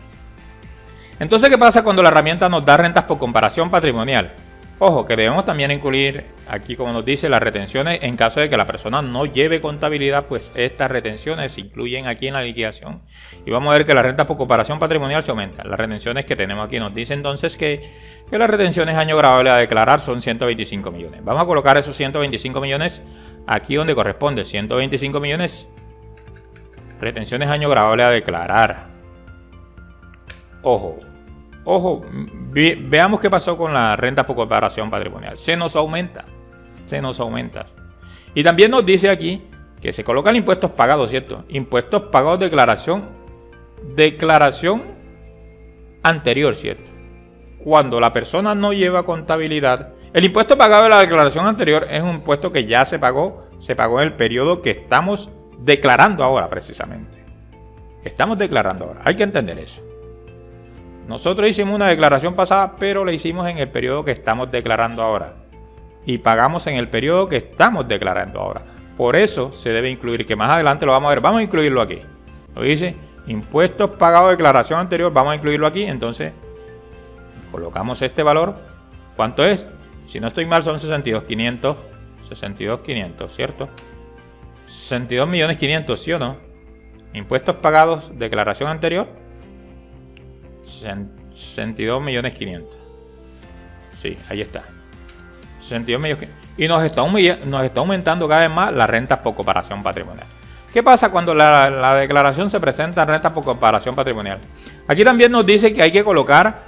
Entonces, ¿qué pasa cuando la herramienta nos da rentas por comparación patrimonial? Ojo, que debemos también incluir aquí, como nos dice, las retenciones en caso de que la persona no lleve contabilidad, pues estas retenciones se incluyen aquí en la liquidación. Y vamos a ver que las rentas por comparación patrimonial se aumentan. Las retenciones que tenemos aquí nos dice entonces que las retenciones año grabable a declarar son 125 millones. Vamos a colocar esos 125 millones aquí donde corresponde. 125 millones, retenciones año grabable a declarar. Ojo. Ojo, veamos qué pasó con la renta por comparación patrimonial. Se nos aumenta. Y también nos dice aquí que se colocan impuestos pagados, ¿cierto? Impuestos pagados, declaración anterior, ¿cierto? Cuando la persona no lleva contabilidad, el impuesto pagado de la declaración anterior es un impuesto que ya se pagó en el periodo que estamos declarando ahora precisamente. Estamos declarando ahora, hay que entender eso. Nosotros hicimos una declaración pasada, pero la hicimos en el periodo que estamos declarando ahora. Y pagamos en el periodo que estamos declarando ahora. Por eso se debe incluir, que más adelante lo vamos a ver. Vamos a incluirlo aquí. Lo dice, impuestos pagados de declaración anterior, vamos a incluirlo aquí. Entonces, colocamos este valor. ¿Cuánto es? Si no estoy mal, son 62.500. 62.500, ¿cierto? 62.500.000, ¿sí o no? Impuestos pagados, declaración anterior. 62.500.000. Sí, ahí está. 62 millones. Y nos está aumentando cada vez más las rentas por comparación patrimonial. ¿Qué pasa cuando la declaración se presenta en rentas por comparación patrimonial? Aquí también nos dice que hay que colocar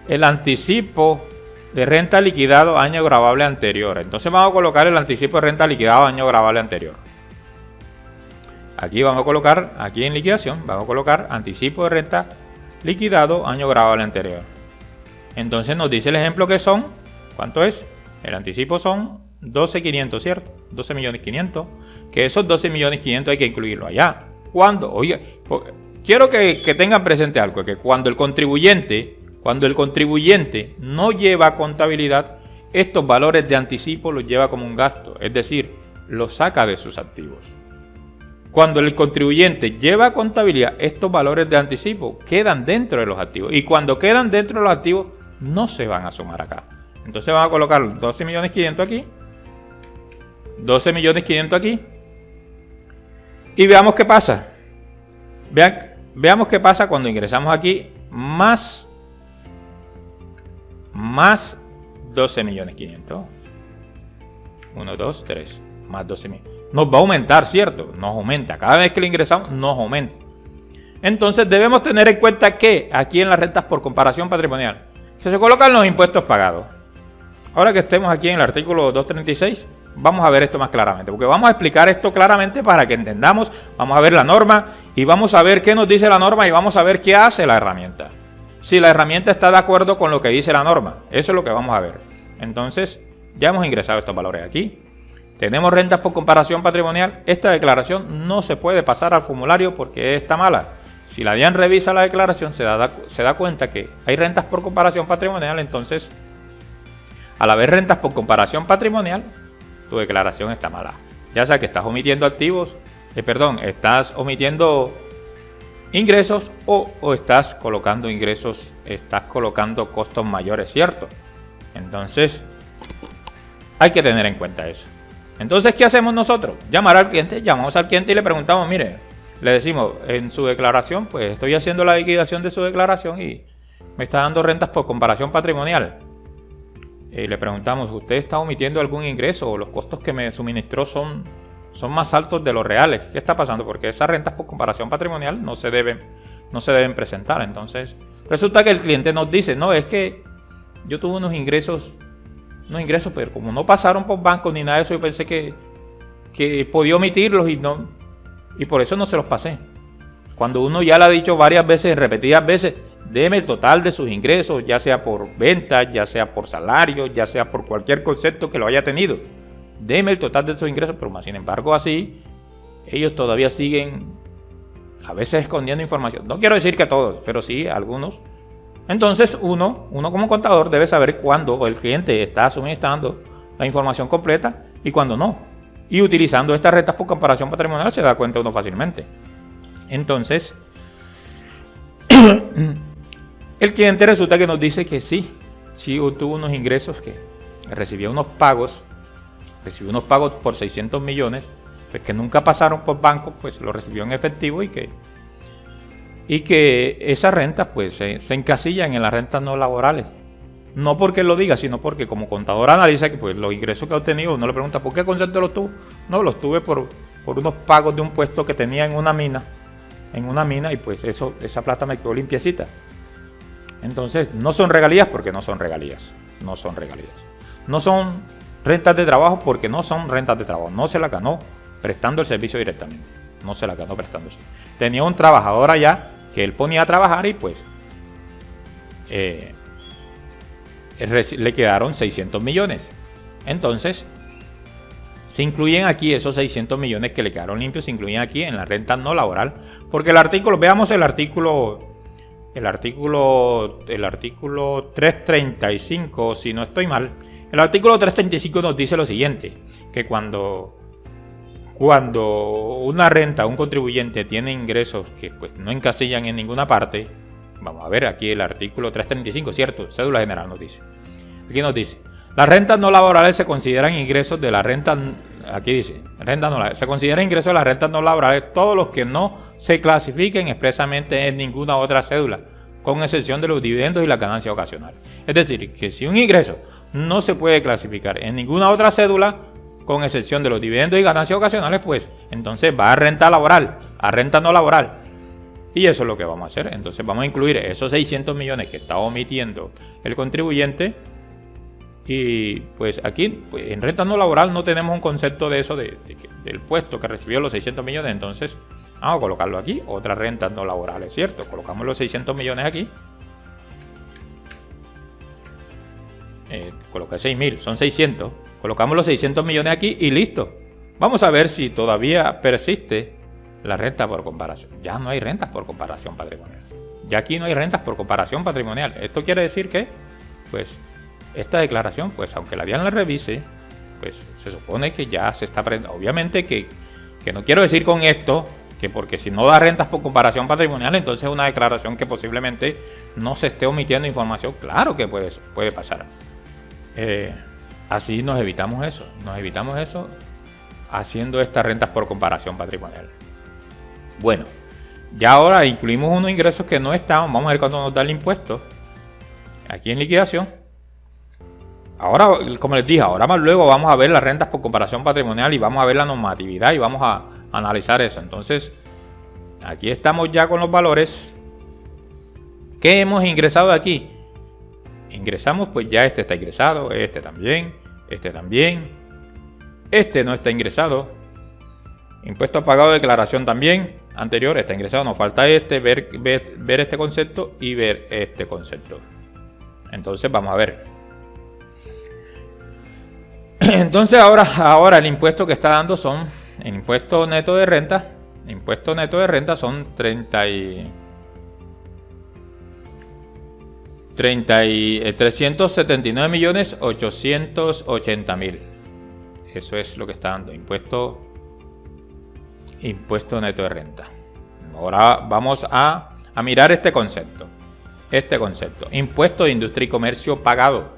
el anticipo de renta liquidado año gravable anterior. Entonces vamos a colocar el anticipo de renta liquidado año gravable anterior. Aquí vamos a colocar, aquí en liquidación, vamos a colocar anticipo de renta liquidado año gravable anterior. Entonces nos dice el ejemplo que son, ¿cuánto es? El anticipo son 12.500, ¿cierto? 12.500.000. Que esos 12.500.000 hay que incluirlo allá. ¿Cuándo? Oiga, quiero que tengan presente algo, que cuando el contribuyente no lleva contabilidad, estos valores de anticipo los lleva como un gasto, es decir, los saca de sus activos. Cuando el contribuyente lleva contabilidad, estos valores de anticipo quedan dentro de los activos. Y cuando quedan dentro de los activos, no se van a sumar acá. Entonces vamos a colocar 12.500.000 aquí. 12.500.000 aquí. Y veamos qué pasa. Veamos qué pasa cuando ingresamos aquí más 12.500.000. 1, 2, 3. Más 12.000. Nos va a aumentar, ¿cierto? Nos aumenta. Cada vez que le ingresamos, nos aumenta. Entonces debemos tener en cuenta que aquí en las rentas por comparación patrimonial se colocan los impuestos pagados. Ahora que estemos aquí en el artículo 236, vamos a ver esto más claramente, porque vamos a explicar esto claramente para que entendamos. Vamos a ver la norma y vamos a ver qué nos dice la norma y vamos a ver qué hace la herramienta. Si la herramienta está de acuerdo con lo que dice la norma, eso es lo que vamos a ver. Entonces, ya hemos ingresado estos valores aquí. Tenemos rentas por comparación patrimonial. Esta declaración no se puede pasar al formulario porque está mala. Si la DIAN revisa la declaración, se da cuenta que hay rentas por comparación patrimonial. Entonces, al haber rentas por comparación patrimonial, tu declaración está mala. Ya sea que estás omitiendo activos, estás omitiendo ingresos o estás colocando ingresos, estás colocando costos mayores, ¿cierto? Entonces, hay que tener en cuenta eso. Entonces, ¿qué hacemos nosotros? Llamar al cliente, llamamos al cliente y le preguntamos, mire, le decimos, en su declaración, pues estoy haciendo la liquidación de su declaración y me está dando rentas por comparación patrimonial. Y le preguntamos, ¿usted está omitiendo algún ingreso o los costos que me suministró son más altos de los reales? ¿Qué está pasando? Porque esas rentas por comparación patrimonial no se deben presentar. Entonces, resulta que el cliente nos dice, no, es que yo tuve unos ingresos, pero como no pasaron por banco ni nada de eso, yo pensé que podía omitirlos y por eso no se los pasé. Cuando uno ya le ha dicho varias veces, repetidas veces, deme el total de sus ingresos, ya sea por ventas, ya sea por salario, ya sea por cualquier concepto que lo haya tenido. Deme el total de sus ingresos, pero más sin embargo así, ellos todavía siguen a veces escondiendo información. No quiero decir que todos, pero sí algunos. Entonces uno como contador debe saber cuándo el cliente está suministrando la información completa y cuándo no. Y utilizando estas rentas por comparación patrimonial se da cuenta uno fácilmente. Entonces, el cliente resulta que nos dice que sí tuvo unos ingresos, que recibió unos pagos por 600 millones, pues que nunca pasaron por banco, pues lo recibió en efectivo y que esas rentas pues se encasillan en las rentas no laborales. No porque él lo diga, sino porque como contador analiza que pues los ingresos que ha obtenido, uno le pregunta ¿por qué concepto los tuvo? No, los tuve por unos pagos de un puesto que tenía en una mina y pues esa plata me quedó limpiecita. Entonces no son regalías porque no son regalías. No son rentas de trabajo porque no son rentas de trabajo. No se la ganó prestando el servicio directamente. No se la ganó prestándose. Tenía un trabajador allá que él ponía a trabajar y pues le quedaron 600 millones. Entonces, se incluyen aquí esos 600 millones que le quedaron limpios, se incluyen aquí en la renta no laboral. Porque el artículo, veamos el artículo 335, si no estoy mal. El artículo 335 nos dice lo siguiente, que cuando una renta, un contribuyente tiene ingresos que pues no encasillan en ninguna parte, vamos a ver aquí el artículo 335, ¿cierto? Cédula general nos dice. Aquí nos dice, las rentas no laborales se consideran ingresos de la renta, aquí dice, renta no laboral, se considera ingresos de las rentas no laborales todos los que no se clasifiquen expresamente en ninguna otra cédula, con excepción de los dividendos y las ganancias ocasionales. Es decir, que si un ingreso no se puede clasificar en ninguna otra cédula, con excepción de los dividendos y ganancias ocasionales, pues entonces va a renta laboral, a renta no laboral. Y eso es lo que vamos a hacer. Entonces vamos a incluir esos 600 millones que está omitiendo el contribuyente. Y pues aquí pues, en renta no laboral no tenemos un concepto de eso, del puesto que recibió los 600 millones. Entonces vamos a colocarlo aquí, otras rentas no laborales, ¿cierto? Colocamos los 600 millones aquí. Coloqué 6.000, son 600. Colocamos los 600 millones aquí y listo. Vamos a ver si todavía persiste la renta por comparación. Ya no hay rentas por comparación patrimonial. Ya aquí no hay rentas por comparación patrimonial. Esto quiere decir que, pues, esta declaración, pues, aunque la DIAN la revise, pues, se supone que ya se está aprendiendo. Obviamente que no quiero decir con esto que porque si no da rentas por comparación patrimonial, entonces es una declaración que posiblemente no se esté omitiendo información. Claro que puede pasar. Así nos evitamos eso. Nos evitamos eso haciendo estas rentas por comparación patrimonial. Bueno, ya ahora incluimos unos ingresos que no estaban. Vamos a ver cuándo nos da el impuesto. Aquí en liquidación. Ahora, como les dije, ahora más luego vamos a ver las rentas por comparación patrimonial y vamos a ver la normatividad y vamos a analizar eso. Entonces, aquí estamos ya con los valores que hemos ingresado aquí. Ingresamos, pues ya este está ingresado, este también, este no está ingresado. Impuesto pagado, declaración también anterior está ingresado. Nos falta este, ver este concepto y ver este concepto. Entonces vamos a ver. Entonces ahora el impuesto que está dando son, el impuesto neto de renta, son 379.880.000. Eso es lo que está dando impuesto neto de renta. Ahora vamos a mirar este concepto. Impuesto de industria y comercio pagado.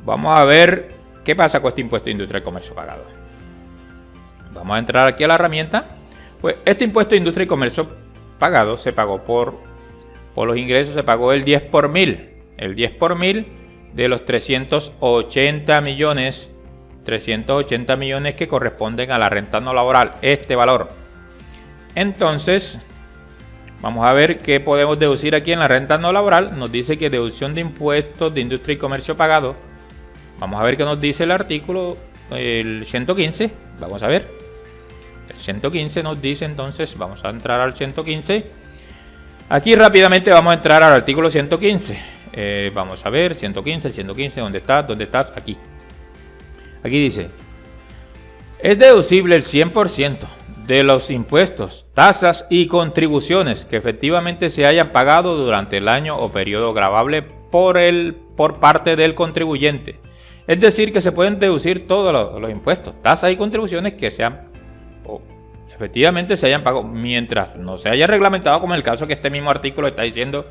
Vamos a ver qué pasa con este impuesto de industria y comercio pagado. Vamos a entrar aquí a la herramienta. Pues este impuesto de industria y comercio pagado se pagó por los ingresos, se pagó el 10 por mil. El 10 por mil de los 380 millones que corresponden a la renta no laboral. Este valor. Entonces, vamos a ver qué podemos deducir aquí en la renta no laboral. Nos dice que deducción de impuestos de industria y comercio pagado. Vamos a ver qué nos dice el artículo, el 115. Vamos a ver. El 115 nos dice, entonces, vamos a entrar al 115. Aquí rápidamente vamos a entrar al artículo 115. Vamos a ver, 115, ¿dónde estás? Aquí. Aquí dice, es deducible el 100% de los impuestos, tasas y contribuciones que efectivamente se hayan pagado durante el año o periodo gravable por parte del contribuyente. Es decir, que se pueden deducir todos los impuestos, tasas y contribuciones que efectivamente se hayan pagado, mientras no se haya reglamentado, como en el caso que este mismo artículo está diciendo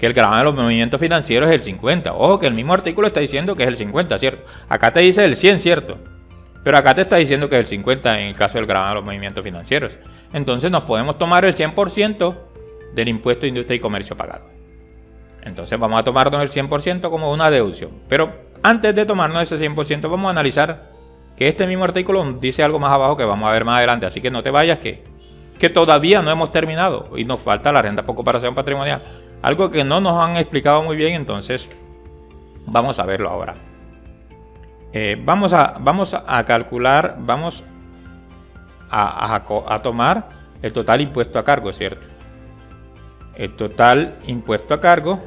que el gravamen de los movimientos financieros es el 50. Ojo, que el mismo artículo está diciendo que es el 50, ¿cierto? Acá te dice el 100, ¿cierto? Pero acá te está diciendo que es el 50 en el caso del gravamen de los movimientos financieros. Entonces nos podemos tomar el 100% del impuesto de industria y comercio pagado. Entonces vamos a tomarnos el 100% como una deducción. Pero antes de tomarnos ese 100%, vamos a analizar que este mismo artículo dice algo más abajo que vamos a ver más adelante. Así que no te vayas, que todavía no hemos terminado y nos falta la renta por comparación patrimonial. Algo que no nos han explicado muy bien, entonces vamos a verlo ahora. Vamos a calcular, vamos a tomar el total impuesto a cargo, ¿cierto? El total impuesto a cargo,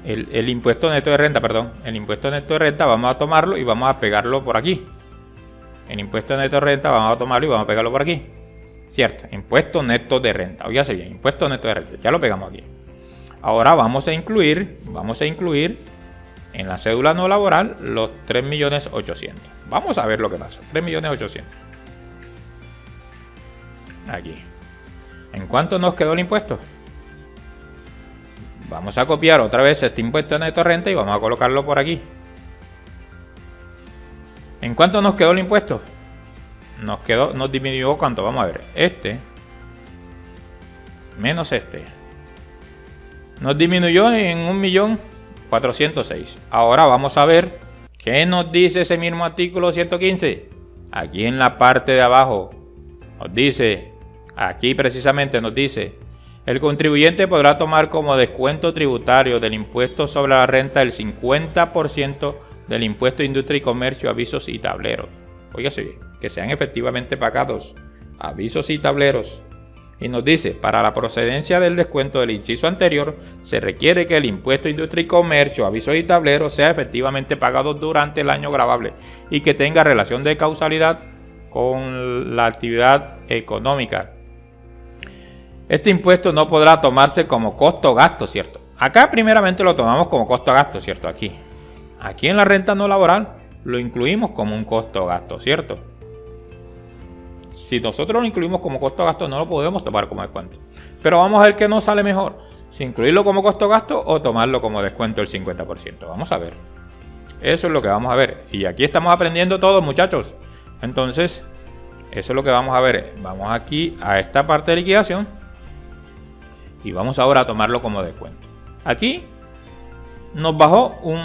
el impuesto neto de renta, perdón. El impuesto neto de renta vamos a tomarlo y vamos a pegarlo por aquí. El impuesto neto de renta vamos a tomarlo y vamos a pegarlo por aquí. ¿Cierto? Impuesto neto de renta. Oígase bien, impuesto neto de renta. Ya lo pegamos aquí. Ahora vamos a incluir en la cédula no laboral los 3.800.000. Vamos a ver lo que pasa. 3.800.000. Aquí. ¿En cuánto nos quedó el impuesto? Vamos a copiar otra vez este impuesto neto de renta y vamos a colocarlo por aquí. ¿En cuánto nos quedó el impuesto? Nos disminuyó ¿cuánto? Vamos a ver. Este menos este. Nos disminuyó en 1.406.000. Ahora vamos a ver qué nos dice ese mismo artículo 115. Aquí en la parte de abajo nos dice, aquí precisamente nos dice, el contribuyente podrá tomar como descuento tributario del impuesto sobre la renta el 50% del impuesto de industria y comercio, avisos y tableros. Óigase bien, que sean efectivamente pagados avisos y tableros. Y nos dice, para la procedencia del descuento del inciso anterior, se requiere que el impuesto de industria y comercio, avisos y tableros sea efectivamente pagado durante el año gravable y que tenga relación de causalidad con la actividad económica. Este impuesto no podrá tomarse como costo o gasto, ¿cierto? Acá primeramente lo tomamos como costo o gasto, ¿cierto? Aquí en la renta no laboral lo incluimos como un costo o gasto, ¿cierto? Si nosotros lo incluimos como costo o gasto, no lo podemos tomar como descuento. Pero vamos a ver qué nos sale mejor. Si incluirlo como costo o gasto o tomarlo como descuento el 50%. Vamos a ver. Eso es lo que vamos a ver. Y aquí estamos aprendiendo todo, muchachos. Entonces, eso es lo que vamos a ver. Vamos aquí a esta parte de liquidación. Y vamos ahora a tomarlo como descuento. Aquí nos bajó un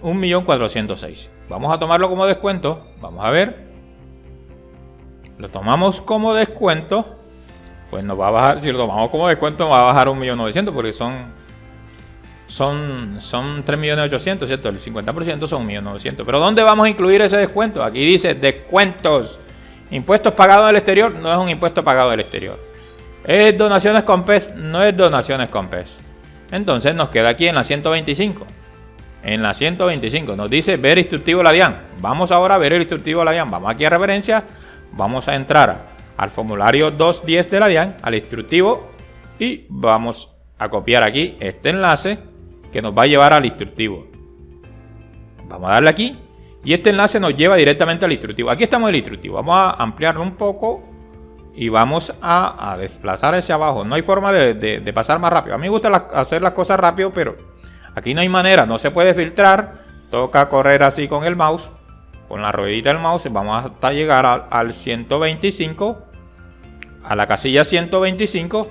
1.406.000. Vamos a tomarlo como descuento. Vamos a ver. Lo tomamos como descuento. Pues nos va a bajar. Si lo tomamos como descuento, nos va a bajar 1.900.000. Porque son 3.800.000, ¿cierto? El 50% son 1.900.000. Pero ¿dónde vamos a incluir ese descuento? Aquí dice descuentos. Impuestos pagados del exterior. No es un impuesto pagado del exterior. ¿Es donaciones con PES? No es donaciones con PES. Entonces nos queda aquí en la 125. En la 125 nos dice ver instructivo de la DIAN. Vamos ahora a ver el instructivo de la DIAN. Vamos aquí a referencia. Vamos a entrar al formulario 210 de la DIAN, al instructivo. Y vamos a copiar aquí este enlace que nos va a llevar al instructivo. Vamos a darle aquí. Y este enlace nos lleva directamente al instructivo. Aquí estamos en el instructivo. Vamos a ampliarlo un poco. Y vamos a desplazar hacia abajo. No hay forma de pasar más rápido. A mí me gusta hacer las cosas rápido, pero aquí no hay manera. No se puede filtrar. Toca correr así con el mouse. Con la ruedita del mouse. Vamos hasta llegar al 125. A la casilla 125.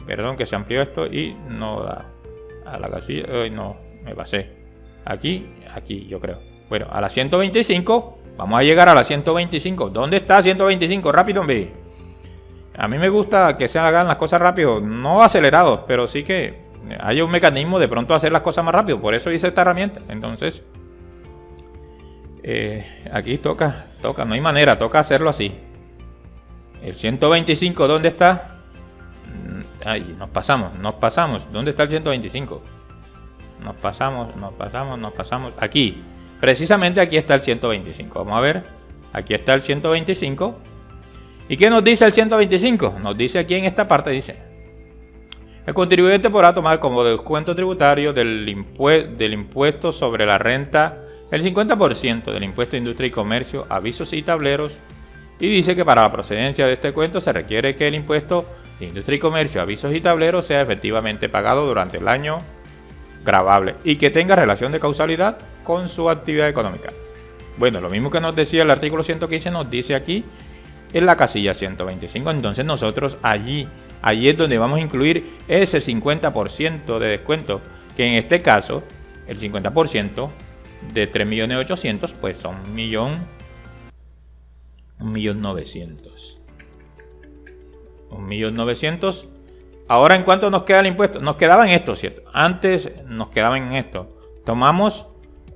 Perdón que se amplió esto y no da. A la casilla... no, me pasé. Aquí yo creo. Bueno, a la 125. Vamos a llegar a la 125. ¿Dónde está 125? Rápido, hombre. A mí me gusta que se hagan las cosas rápido, no acelerados, pero sí que haya un mecanismo de pronto hacer las cosas más rápido. Por eso hice esta herramienta. Entonces, aquí toca, no hay manera, toca hacerlo así. El 125, ¿dónde está? Ahí, nos pasamos. ¿Dónde está el 125? Nos pasamos. Aquí, precisamente aquí está el 125. Vamos a ver, aquí está el 125. ¿Y qué nos dice el 125? Nos dice aquí en esta parte, dice: el contribuyente podrá tomar como descuento tributario del impuesto sobre la renta el 50% del impuesto de industria y comercio, avisos y tableros. Y dice que para la procedencia de este cuento se requiere que el impuesto de industria y comercio, avisos y tableros sea efectivamente pagado durante el año gravable y que tenga relación de causalidad con su actividad económica. Bueno, lo mismo que nos decía el artículo 115 nos dice aquí en la casilla 125. Entonces nosotros allí es donde vamos a incluir ese 50% de descuento, que en este caso el 50% de 3.800.000 pues son 1.900.000. 1.900.000. Ahora, ¿en cuánto nos queda el impuesto? Nos quedaba en esto, ¿cierto? Antes nos quedaba en esto. Tomamos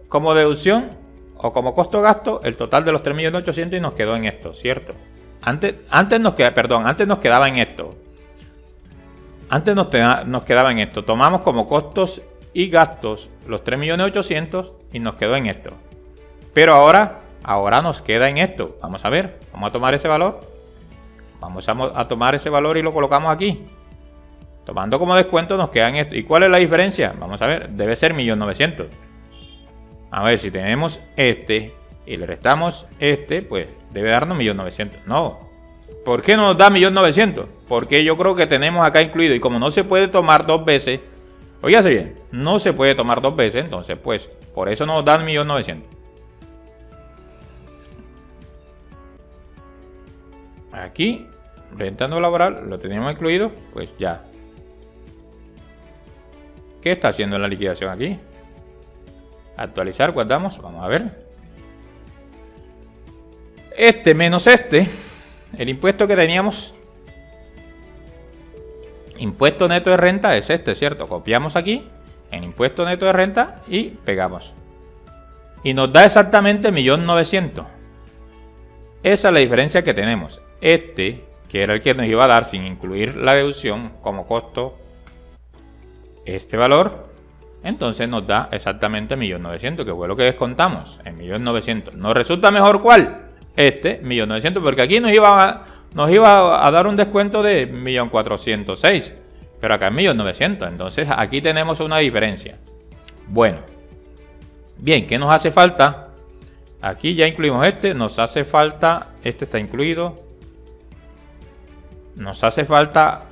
como deducción o como costo gasto el total de los 3.800.000 y nos quedó en esto, ¿cierto? Antes nos quedaba en esto. Antes nos quedaba en esto. Tomamos como costos y gastos los 3.800.000 y nos quedó en esto. Pero ahora nos queda en esto. Vamos a ver. Vamos a tomar ese valor. Vamos a tomar ese valor y lo colocamos aquí. Tomando como descuento nos queda en esto. ¿Y cuál es la diferencia? Vamos a ver. Debe ser 1.900.000. A ver, si tenemos este y le restamos este, pues debe darnos 1.900.000. No. ¿Por qué no nos da 1.900.000? Porque yo creo que tenemos acá incluido. Y como no se puede tomar dos veces, oígase bien, no se puede tomar dos veces, entonces pues por eso nos dan 1.900.000. Aquí, renta no laboral, lo tenemos incluido, pues ya. ¿Qué está haciendo la liquidación aquí? Actualizar, guardamos, vamos a ver. Este menos este, el impuesto que teníamos, impuesto neto de renta es este, ¿cierto? Copiamos aquí en impuesto neto de renta y pegamos. Y nos da exactamente 1.900.000. Esa es la diferencia que tenemos. Este, que era el que nos iba a dar sin incluir la deducción como costo, este valor, entonces nos da exactamente 1.900.000, que fue lo que descontamos en 1.900.000. ¿Nos resulta mejor cuál? Este, 1.900.000, porque aquí nos iba a dar un descuento de 1.406.000, pero acá es 1.900.000, entonces aquí tenemos una diferencia. Bueno, bien, ¿qué nos hace falta? Aquí ya incluimos este, nos hace falta, este está incluido, nos hace falta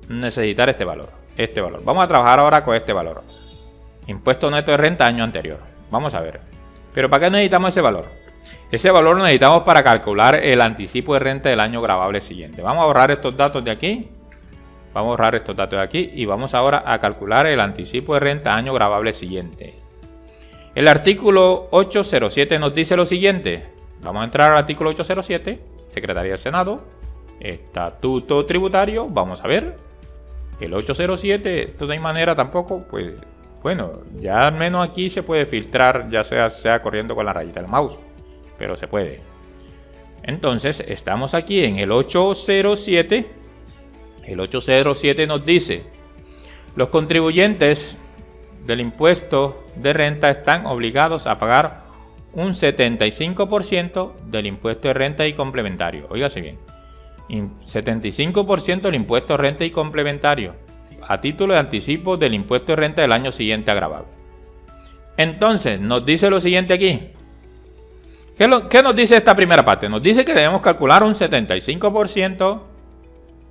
necesitar este valor. Vamos a trabajar ahora con este valor. Impuesto neto de renta año anterior. Vamos a ver. Pero ¿para qué necesitamos ese valor? Ese valor lo necesitamos para calcular el anticipo de renta del año gravable siguiente. Vamos a borrar estos datos de aquí. Vamos a borrar estos datos de aquí y vamos ahora a calcular el anticipo de renta año gravable siguiente. El artículo 807 nos dice lo siguiente. Vamos a entrar al artículo 807, Secretaría del Senado, Estatuto Tributario. Vamos a ver. El 807, de toda manera tampoco, pues, bueno, ya al menos aquí se puede filtrar, ya sea corriendo con la rayita del mouse, pero se puede. Entonces, estamos aquí en el 807. El 807 nos dice, los contribuyentes del impuesto de renta están obligados a pagar un 75% del impuesto de renta y complementario. Óigase bien. 75% del impuesto de renta y complementario a título de anticipo del impuesto de renta del año siguiente agravable. Entonces nos dice lo siguiente aquí. ¿Qué nos dice esta primera parte? Nos dice que debemos calcular un 75%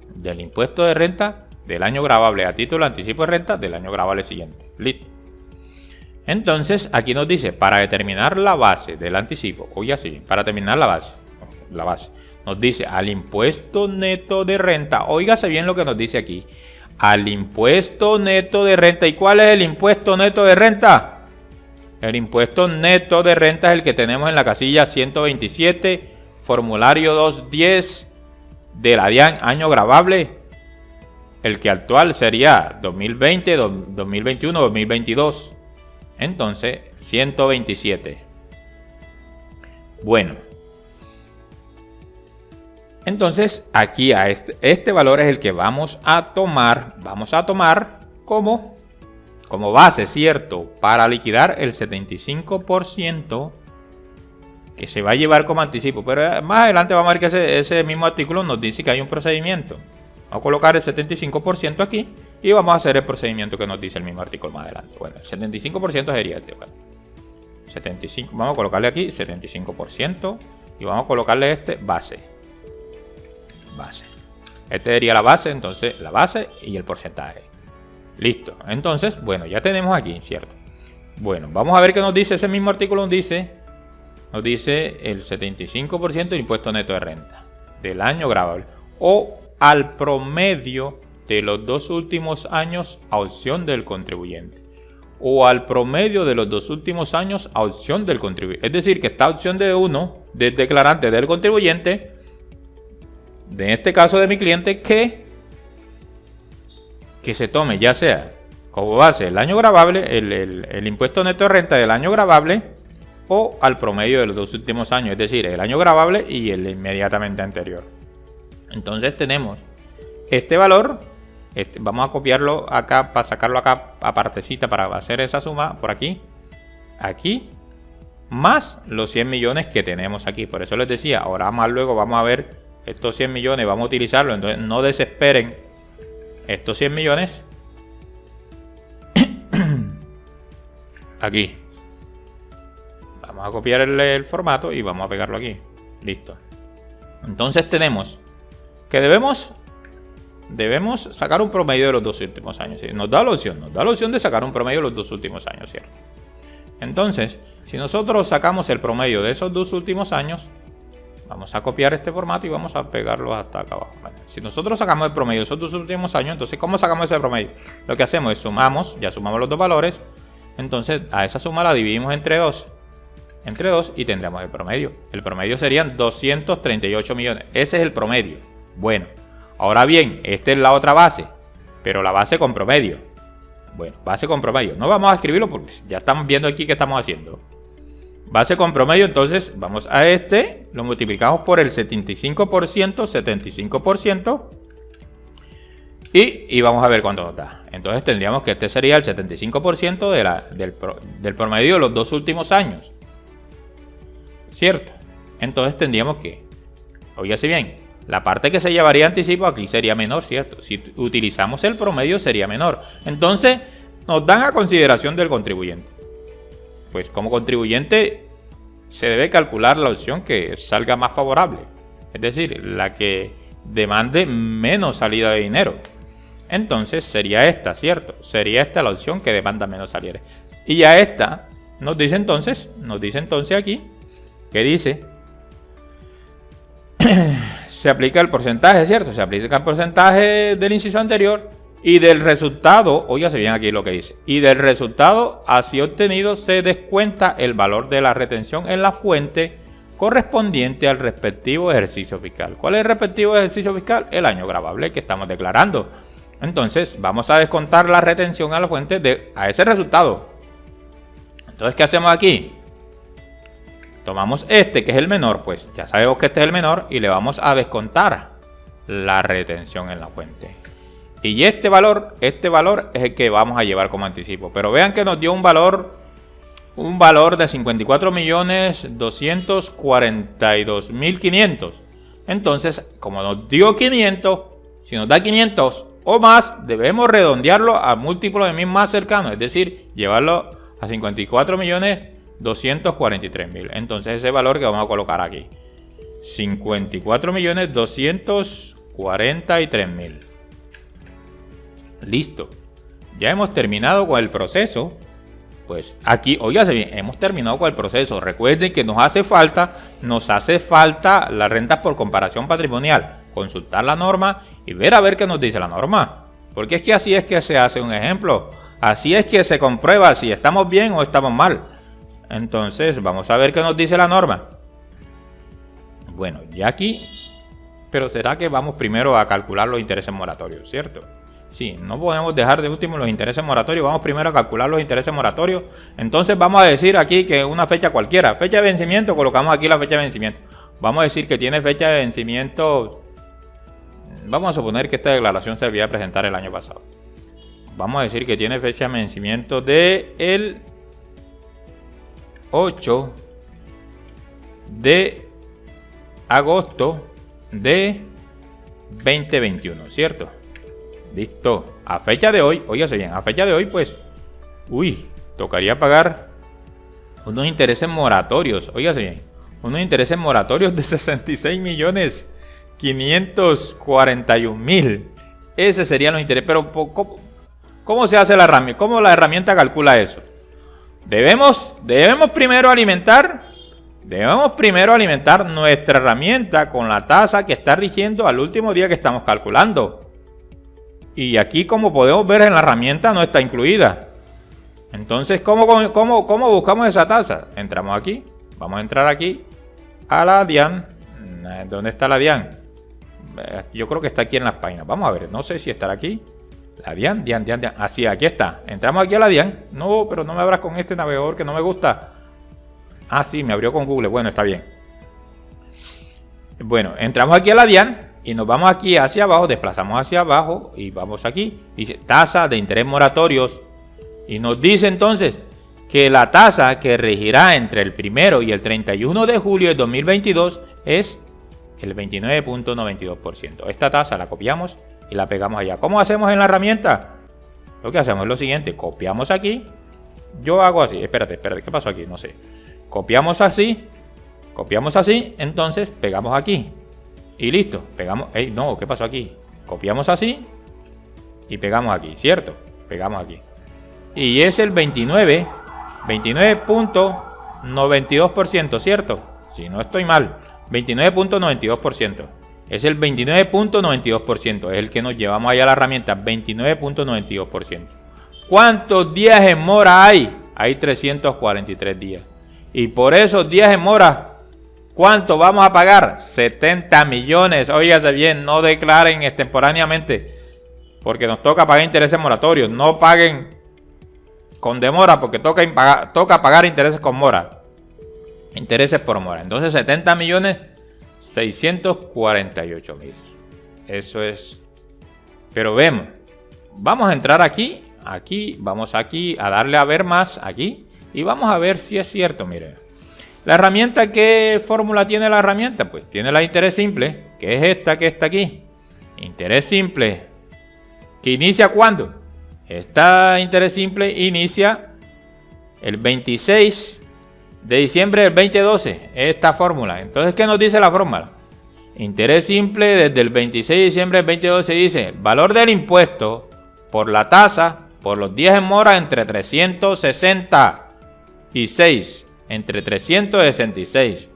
del impuesto de renta del año gravable a título de anticipo de renta del año gravable siguiente. Listo. Entonces aquí nos dice, para determinar la base del anticipo, oye así, para determinar la base. Nos dice al impuesto neto de renta. Óigase bien lo que nos dice aquí. Al impuesto neto de renta. ¿Y cuál es el impuesto neto de renta? El impuesto neto de renta es el que tenemos en la casilla 127, formulario 210 de la DIAN, año gravable. El que actual sería 2020, 2021, 2022. Entonces, 127. Bueno. Entonces aquí a este valor es el que vamos a tomar como base, ¿cierto? Para liquidar el 75% que se va a llevar como anticipo. Pero más adelante vamos a ver que ese mismo artículo nos dice que hay un procedimiento. Vamos a colocar el 75% aquí y vamos a hacer el procedimiento que nos dice el mismo artículo más adelante. Bueno, el 75% sería este. Bueno, 75, vamos a colocarle aquí 75% y vamos a colocarle este base. Este sería la base, entonces la base y el porcentaje. Listo. Entonces, bueno, ya tenemos aquí, ¿cierto? Bueno, vamos a ver qué nos dice ese mismo artículo. Nos dice el 75% del impuesto neto de renta del año gravable o al promedio de los 2 últimos años a opción del contribuyente. O al promedio de los 2 últimos años a opción del contribuyente. Es decir, que esta opción de uno, del declarante del contribuyente, de este caso de mi cliente, que se tome ya sea como base el año gravable, el impuesto neto de renta del año gravable, o al promedio de los 2 últimos años, es decir, el año grabable y el inmediatamente anterior. Entonces tenemos este valor, vamos a copiarlo acá para sacarlo acá a partecita para hacer esa suma por aquí, más los 100 millones que tenemos aquí. Por eso les decía, ahora más luego vamos a ver estos 100 millones, vamos a utilizarlo, entonces no desesperen estos 100 millones aquí. Vamos a copiar el formato y vamos a pegarlo aquí. Listo. Entonces tenemos que debemos sacar un promedio de los 2 últimos años. ¿Sí? Nos da la opción de sacar un promedio de los 2 últimos años, ¿cierto? Entonces, si nosotros sacamos el promedio de esos 2 últimos años, vamos a copiar este formato y vamos a pegarlo hasta acá abajo. Vale. Si nosotros sacamos el promedio de esos 2 últimos años, entonces, ¿cómo sacamos ese promedio? Lo que hacemos es ya sumamos los dos valores. Entonces, a esa suma la dividimos entre 2 y tendremos el promedio. El promedio serían 238 millones. Ese es el promedio. Bueno, ahora bien, esta es la otra base, pero la base con promedio. Bueno, base con promedio. No vamos a escribirlo porque ya estamos viendo aquí qué estamos haciendo. Base con promedio, entonces vamos a lo multiplicamos por el 75%, y vamos a ver cuánto nos da. Entonces tendríamos que este sería el 75% del promedio de los 2 últimos años. ¿Cierto? Entonces tendríamos que, oígase bien, la parte que se llevaría anticipo aquí sería menor, ¿cierto? Si utilizamos el promedio sería menor. Entonces nos dan a consideración del contribuyente. Pues como contribuyente se debe calcular la opción que salga más favorable. Es decir, la que demande menos salida de dinero. Entonces sería esta, ¿cierto? Sería esta la opción que demanda menos salida. Y a esta nos dice entonces aquí, que dice, se aplica el porcentaje, ¿cierto? Se aplica el porcentaje del inciso anterior y del resultado, oígase bien aquí lo que dice, y del resultado así obtenido se descuenta el valor de la retención en la fuente correspondiente al respectivo ejercicio fiscal. ¿Cuál es el respectivo ejercicio fiscal? El año gravable que estamos declarando. Entonces vamos a descontar la retención a la fuente a ese resultado. Entonces, ¿qué hacemos aquí? Tomamos que es el menor, pues ya sabemos que este es el menor y le vamos a descontar la retención en la fuente. Y este valor es el que vamos a llevar como anticipo. Pero vean que nos dio un valor de 54.242.500. Entonces, como nos dio 500, si nos da 500 o más, debemos redondearlo a múltiplo de 1000 más cercano, es decir, llevarlo a 54.243.000. Entonces ese valor que vamos a colocar aquí, 54.243.000. Listo. Ya hemos terminado con el proceso. Pues aquí, oígase bien, hemos terminado con el proceso. Recuerden que nos hace falta las rentas por comparación patrimonial. Consultar la norma y ver a ver qué nos dice la norma. Porque es que así es que se hace un ejemplo. Así es que se comprueba si estamos bien o estamos mal. Entonces, vamos a ver qué nos dice la norma. Bueno, ya aquí. Pero será que vamos primero a calcular los intereses moratorios, ¿cierto? Sí, no podemos dejar de último los intereses moratorios. Vamos primero a calcular los intereses moratorios. Entonces vamos a decir aquí que una fecha cualquiera. Fecha de vencimiento, colocamos aquí la fecha de vencimiento. Vamos a decir que tiene fecha de vencimiento. Vamos a suponer que esta declaración se debía presentar el año pasado. Vamos a decir que tiene fecha de vencimiento de el 8 de agosto de 2021, ¿cierto? Listo. A fecha de hoy, óigase bien, a fecha de hoy, pues, tocaría pagar unos intereses moratorios, óigase bien, unos intereses moratorios de 66.541.000. Ese serían los intereses. Pero, ¿cómo se hace la herramienta? ¿Cómo la herramienta calcula eso? Debemos primero alimentar nuestra herramienta con la tasa que está rigiendo al último día que estamos calculando. Y aquí, como podemos ver en la herramienta, no está incluida. Entonces, ¿cómo buscamos esa tasa? Entramos aquí. Vamos a entrar aquí a la DIAN. ¿Dónde está la DIAN? Yo creo que está aquí en las páginas. Vamos a ver. No sé si estará aquí. La DIAN. Así, aquí está. Entramos aquí a la DIAN. No, pero no me abras con este navegador que no me gusta. Ah, sí, me abrió con Google. Bueno, está bien. Bueno, entramos aquí a la DIAN y nos vamos aquí hacia abajo, desplazamos hacia abajo y vamos aquí. Dice tasa de interés moratorios. Y nos dice entonces que la tasa que regirá entre el 1 y el 31 de julio de 2022 es el 29.92%. Esta tasa la copiamos y la pegamos allá. ¿Cómo hacemos en la herramienta? Lo que hacemos es lo siguiente, copiamos aquí. Yo hago así, espérate, ¿qué pasó aquí? No sé. Copiamos así, entonces pegamos aquí. Y listo, pegamos, no, ¿qué pasó aquí? Copiamos así y pegamos aquí, ¿cierto? Pegamos aquí. Y es el 29.92%, ¿cierto? Si no estoy mal, 29.92%. Es el 29.92%, es el que nos llevamos allá a la herramienta, 29.92%. ¿Cuántos días en mora hay? Hay 343 días. Y por esos días en mora, ¿cuánto vamos a pagar? 70 millones. Óigase bien, no declaren extemporáneamente, porque nos toca pagar intereses moratorios. No paguen con demora, porque toca pagar intereses con mora. Intereses por mora. Entonces 70 millones 648 mil. Eso es. Pero vemos. Vamos a entrar aquí. Vamos aquí a darle a ver más aquí. Y vamos a ver si es cierto. Mire. La herramienta, ¿qué fórmula tiene la herramienta? Pues tiene la interés simple, que es esta que está aquí. Interés simple. ¿Que inicia cuándo? Esta interés simple inicia el 26 de diciembre del 2012. Esta fórmula. Entonces, ¿qué nos dice la fórmula? Interés simple desde el 26 de diciembre del 2012 dice valor del impuesto por la tasa por los días en mora entre 366. Entre 366.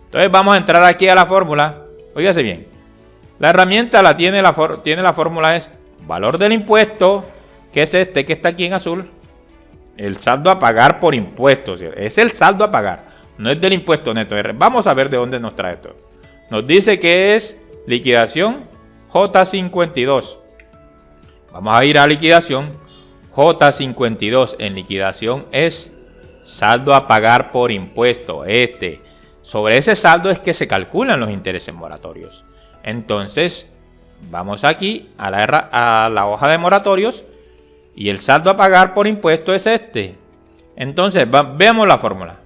Entonces vamos a entrar aquí a la fórmula. Óigase bien. La herramienta tiene la fórmula es valor del impuesto, que es este que está aquí en azul. El saldo a pagar por impuestos. Es el saldo a pagar. No es del impuesto neto. Vamos a ver de dónde nos trae esto. Nos dice que es liquidación J52. Vamos a ir a liquidación. J52 en liquidación es saldo a pagar por impuesto. Sobre ese saldo es que se calculan los intereses moratorios. Entonces, vamos aquí a la hoja de moratorios y el saldo a pagar por impuesto es este. Entonces, veamos la fórmula.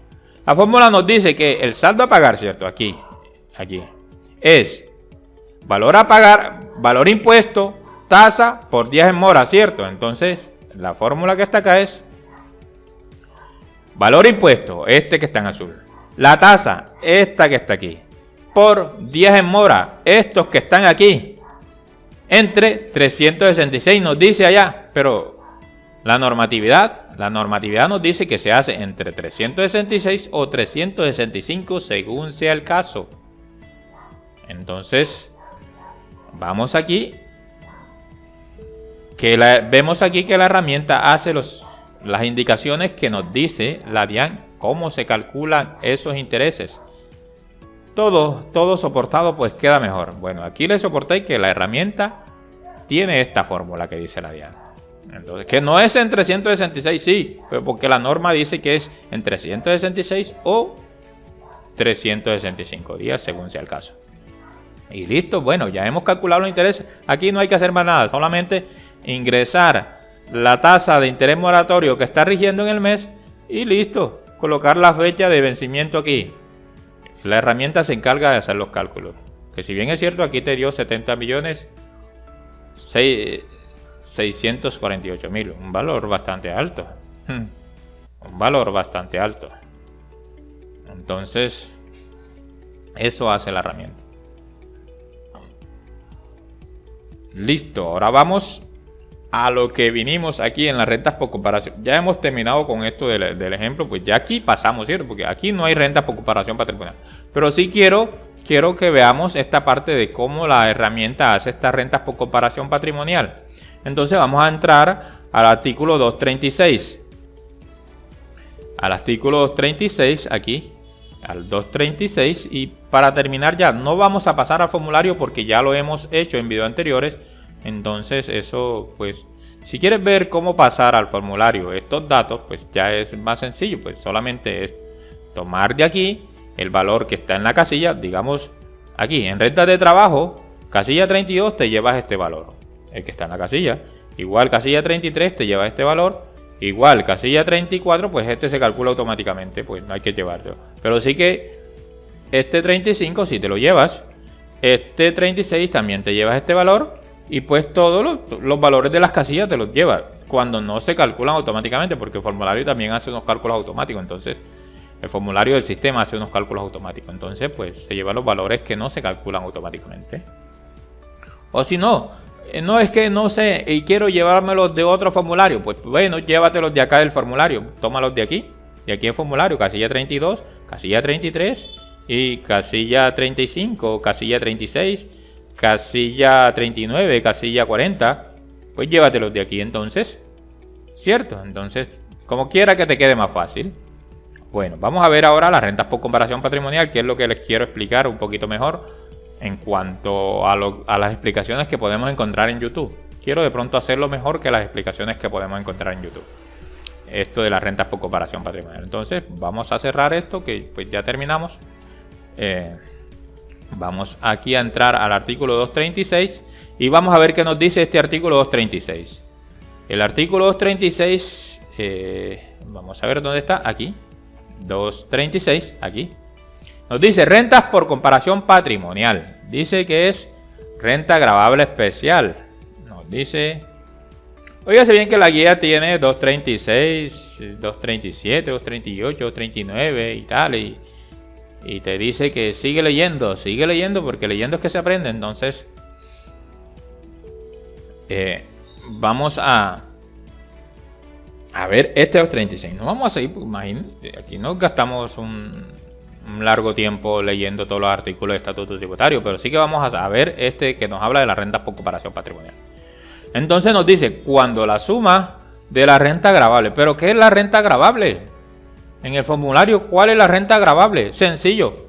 La fórmula nos dice que el saldo a pagar, ¿cierto? Aquí, es valor a pagar, valor impuesto, tasa por días en mora, ¿cierto? Entonces, la fórmula que está acá es valor impuesto, este que está en azul. La tasa, esta que está aquí. Por días en mora, estos que están aquí. Entre 366 nos dice allá, pero la normatividad nos dice que se hace entre 366 o 365 según sea el caso. Entonces, vamos aquí. Vemos aquí que la herramienta hace las indicaciones que nos dice la DIAN, cómo se calculan esos intereses. Todo soportado pues queda mejor. Bueno, aquí le soporté que la herramienta tiene esta fórmula que dice la DIAN. Entonces, que no es en 366, sí, pero porque la norma dice que es en 366 o 365 días según sea el caso. Y listo, bueno, ya hemos calculado los intereses. Aquí no hay que hacer más nada, solamente ingresar la tasa de interés moratorio que está rigiendo en el mes y listo, colocar la fecha de vencimiento aquí. La herramienta se encarga de hacer los cálculos, que si bien es cierto aquí te dio 70 millones 648 mil, un valor bastante alto, entonces eso hace la herramienta. Listo, ahora vamos a lo que vinimos aquí en las rentas por comparación. Ya hemos terminado con esto del ejemplo, pues ya aquí pasamos, ¿cierto? Porque aquí no hay rentas por comparación patrimonial. Pero sí quiero que veamos esta parte de cómo la herramienta hace estas rentas por comparación patrimonial. Entonces vamos a entrar al artículo 236. Al artículo 236 aquí, al 236, y para terminar ya, no vamos a pasar al formulario porque ya lo hemos hecho en videos anteriores. Entonces eso, pues, si quieres ver cómo pasar al formulario estos datos, pues ya es más sencillo, pues solamente es tomar de aquí el valor que está en la casilla, digamos aquí, en rentas de trabajo, casilla 32 te llevas este valor, el que está en la casilla. Igual casilla 33 te lleva este valor. Igual casilla 34, pues este se calcula automáticamente, pues no hay que llevarlo. Pero sí que este 35 si te lo llevas. Este 36 también te llevas este valor. Y pues todos los valores de las casillas te los llevas. Cuando no se calculan automáticamente, porque el formulario también hace unos cálculos automáticos. Entonces el formulario del sistema hace unos cálculos automáticos. Entonces pues se lleva los valores que no se calculan automáticamente. O si no, no es que no sé y quiero llevármelos de otro formulario. Pues bueno, llévatelos de acá del formulario. Tómalos de aquí. De aquí en formulario, casilla 32, casilla 33 y casilla 35, casilla 36, casilla 39, casilla 40. Pues llévatelos de aquí entonces. ¿Cierto? Entonces, como quiera que te quede más fácil. Bueno, vamos a ver ahora las rentas por comparación patrimonial, que es lo que les quiero explicar un poquito mejor en cuanto a las explicaciones que podemos encontrar en YouTube. Quiero de pronto hacerlo mejor que las explicaciones que podemos encontrar en YouTube. Esto de las rentas por comparación patrimonial. Entonces vamos a cerrar esto, que pues ya terminamos. Vamos aquí a entrar al artículo 236 y vamos a ver qué nos dice este artículo 236. El artículo 236, vamos a ver dónde está, aquí. 236, aquí. Nos dice rentas por comparación patrimonial. Dice que es renta gravable especial. Nos dice... Óigase bien que la guía tiene 236, 237, 238, 239 y tal. Y te dice que sigue leyendo porque leyendo es que se aprende. Entonces, vamos a ver este 236. No vamos a seguir, pues, imagínate, aquí nos gastamos un largo tiempo leyendo todos los artículos de estatuto tributario, pero sí que vamos a ver este que nos habla de las rentas por comparación patrimonial. Entonces nos dice, cuando la suma de la renta gravable. ¿Pero qué es la renta gravable? En el formulario, ¿cuál es la renta gravable? Sencillo.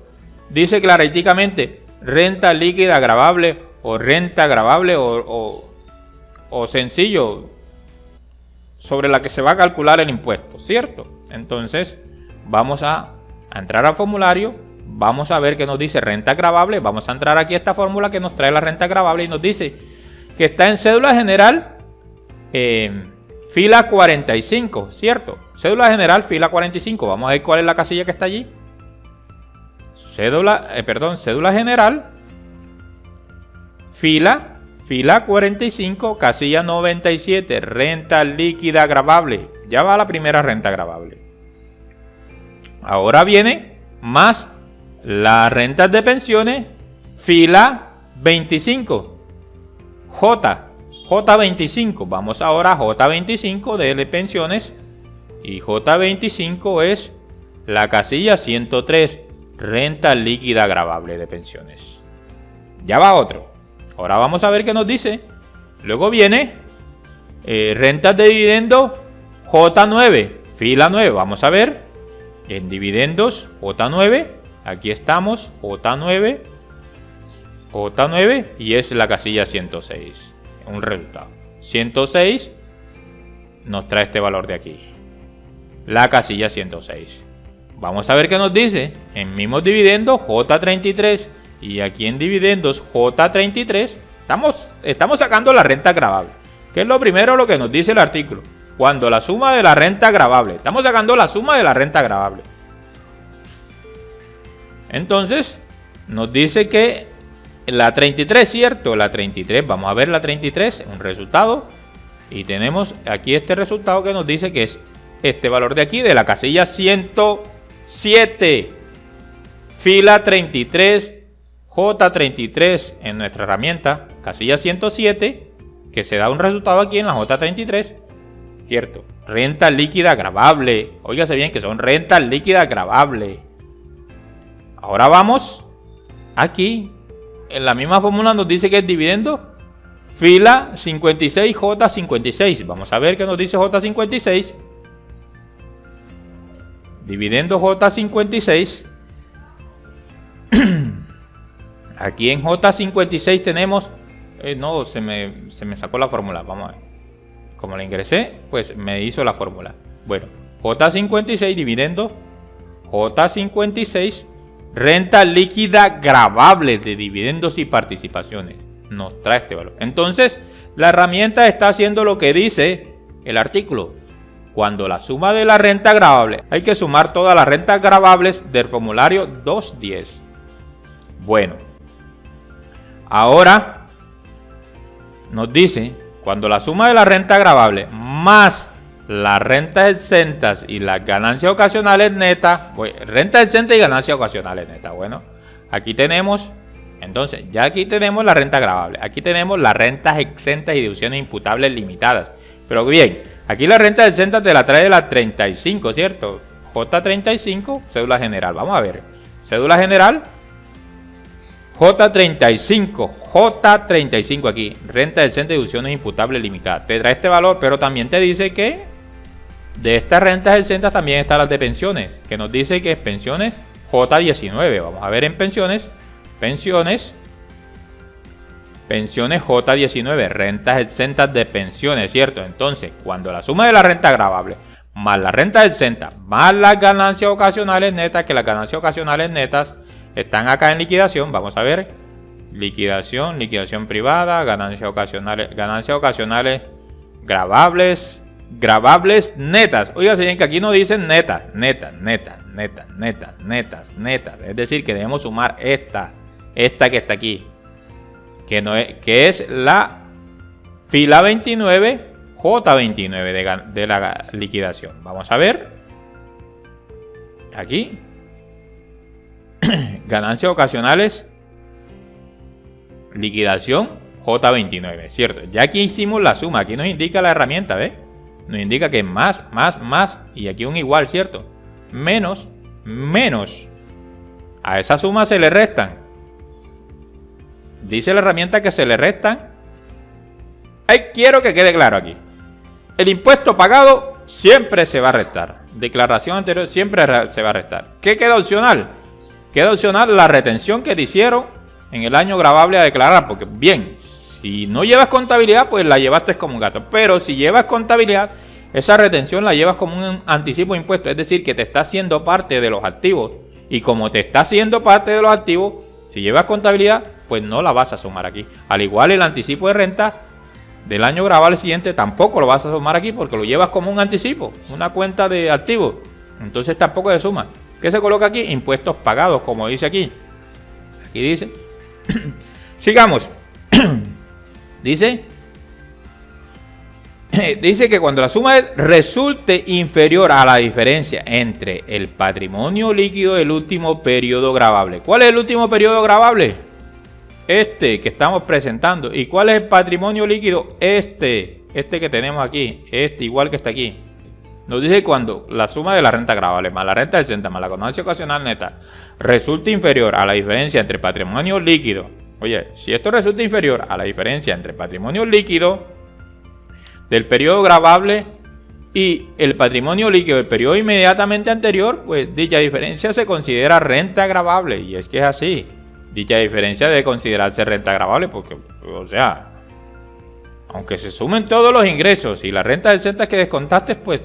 Dice claríticamente, renta líquida gravable o renta gravable o sencillo, sobre la que se va a calcular el impuesto, ¿cierto? Entonces, vamos a entrar al formulario, vamos a ver qué nos dice renta gravable, vamos a entrar aquí a esta fórmula que nos trae la renta gravable y nos dice que está en cédula general fila 45, ¿cierto? Cédula general fila 45, vamos a ver cuál es la casilla que está allí. Cédula general fila 45, casilla 97, renta líquida gravable. Ya va la primera renta gravable. Ahora viene más las rentas de pensiones, fila 25, J25. Vamos ahora a J25 de pensiones y J25 es la casilla 103, renta líquida gravable de pensiones. Ya va otro. Ahora vamos a ver qué nos dice. Luego viene rentas de dividendo J9, fila 9. Vamos a ver. En dividendos, J9, aquí estamos, J9, y es la casilla 106, un resultado. 106 nos trae este valor de aquí, la casilla 106. Vamos a ver qué nos dice, en mismos dividendos, J33, y aquí en dividendos, J33, estamos sacando la renta gravable, que es lo primero lo que nos dice el artículo. Cuando la suma de la renta gravable. Estamos sacando la suma de la renta gravable. Entonces, nos dice que la 33, ¿cierto? La 33, vamos a ver la 33, un resultado. Y tenemos aquí este resultado que nos dice que es este valor de aquí, de la casilla 107. Fila 33, J33 en nuestra herramienta. Casilla 107, que se da un resultado aquí en la J33. Cierto, renta líquida gravable. Óigase bien que son rentas líquidas gravables. Ahora vamos aquí. En la misma fórmula nos dice que es dividendo fila 56, J56. Vamos a ver qué nos dice J56. Dividendo J56. Aquí en J56 tenemos... no, se me sacó la fórmula. Vamos a ver. Como la ingresé, pues me hizo la fórmula. Bueno, J56 dividendo J56, renta líquida gravable de dividendos y participaciones. Nos trae este valor. Entonces, la herramienta está haciendo lo que dice el artículo. Cuando la suma de la renta gravable, hay que sumar todas las rentas gravables del formulario 210. Bueno, ahora nos dice, cuando la suma de la renta gravable más las rentas exentas y las ganancias ocasionales netas, rentas exentas y ganancias ocasionales netas. Bueno, aquí tenemos, entonces, ya aquí tenemos la renta gravable, aquí tenemos las rentas exentas y deducciones imputables limitadas. Pero bien, aquí la renta exenta te la trae de la 35, ¿cierto? J35, cédula general. Vamos a ver, cédula general, J35 aquí, renta exenta y deducciones imputables limitadas. Te trae este valor, pero también te dice que de estas rentas exentas también están las de pensiones, que nos dice que es pensiones J19. Vamos a ver en pensiones J19, rentas exentas de pensiones, ¿cierto? Entonces, cuando la suma de la renta gravable más la renta exenta más las ganancias ocasionales netas, que las ganancias ocasionales netas están acá en liquidación, vamos a ver, liquidación privada, ganancias ocasionales gravables netas. Oiga, bien que aquí no dicen netas, es decir, que debemos sumar esta que está aquí, que es la fila 29, J29 de la liquidación. Vamos a ver aquí, ganancias ocasionales, liquidación J29, ¿cierto? Ya aquí hicimos la suma, aquí nos indica la herramienta, ¿ves? Nos indica que es más, y aquí un igual, ¿cierto? Menos, a esa suma se le restan. Dice la herramienta que se le restan. Quiero que quede claro aquí. El impuesto pagado siempre se va a restar. Declaración anterior siempre se va a restar. ¿Qué queda opcional? Queda opcional la retención que te hicieron en el año gravable a declarar. Porque bien, si no llevas contabilidad, pues la llevaste como un gato. Pero si llevas contabilidad, esa retención la llevas como un anticipo de impuesto. Es decir, que te está haciendo parte de los activos. Y como te está haciendo parte de los activos, si llevas contabilidad, pues no la vas a sumar aquí. Al igual el anticipo de renta del año gravable siguiente tampoco lo vas a sumar aquí porque lo llevas como un anticipo, una cuenta de activos. Entonces tampoco se suma. ¿Qué se coloca aquí? Impuestos pagados, como dice aquí. Aquí dice. Sigamos. Dice que cuando la suma resulte inferior a la diferencia entre el patrimonio líquido del último periodo gravable. ¿Cuál es el último periodo gravable? Este que estamos presentando. ¿Y cuál es el patrimonio líquido? Este que tenemos aquí. Igual que está aquí. Nos dice cuando la suma de la renta gravable más la renta exenta más la ganancia ocasional neta resulta inferior a la diferencia entre patrimonio líquido. Oye, si esto resulta inferior a la diferencia entre patrimonio líquido del periodo gravable y el patrimonio líquido del periodo inmediatamente anterior, pues dicha diferencia se considera renta gravable. Y es que es así. Dicha diferencia debe considerarse renta gravable porque, o sea, aunque se sumen todos los ingresos y las rentas exentas que descontaste, pues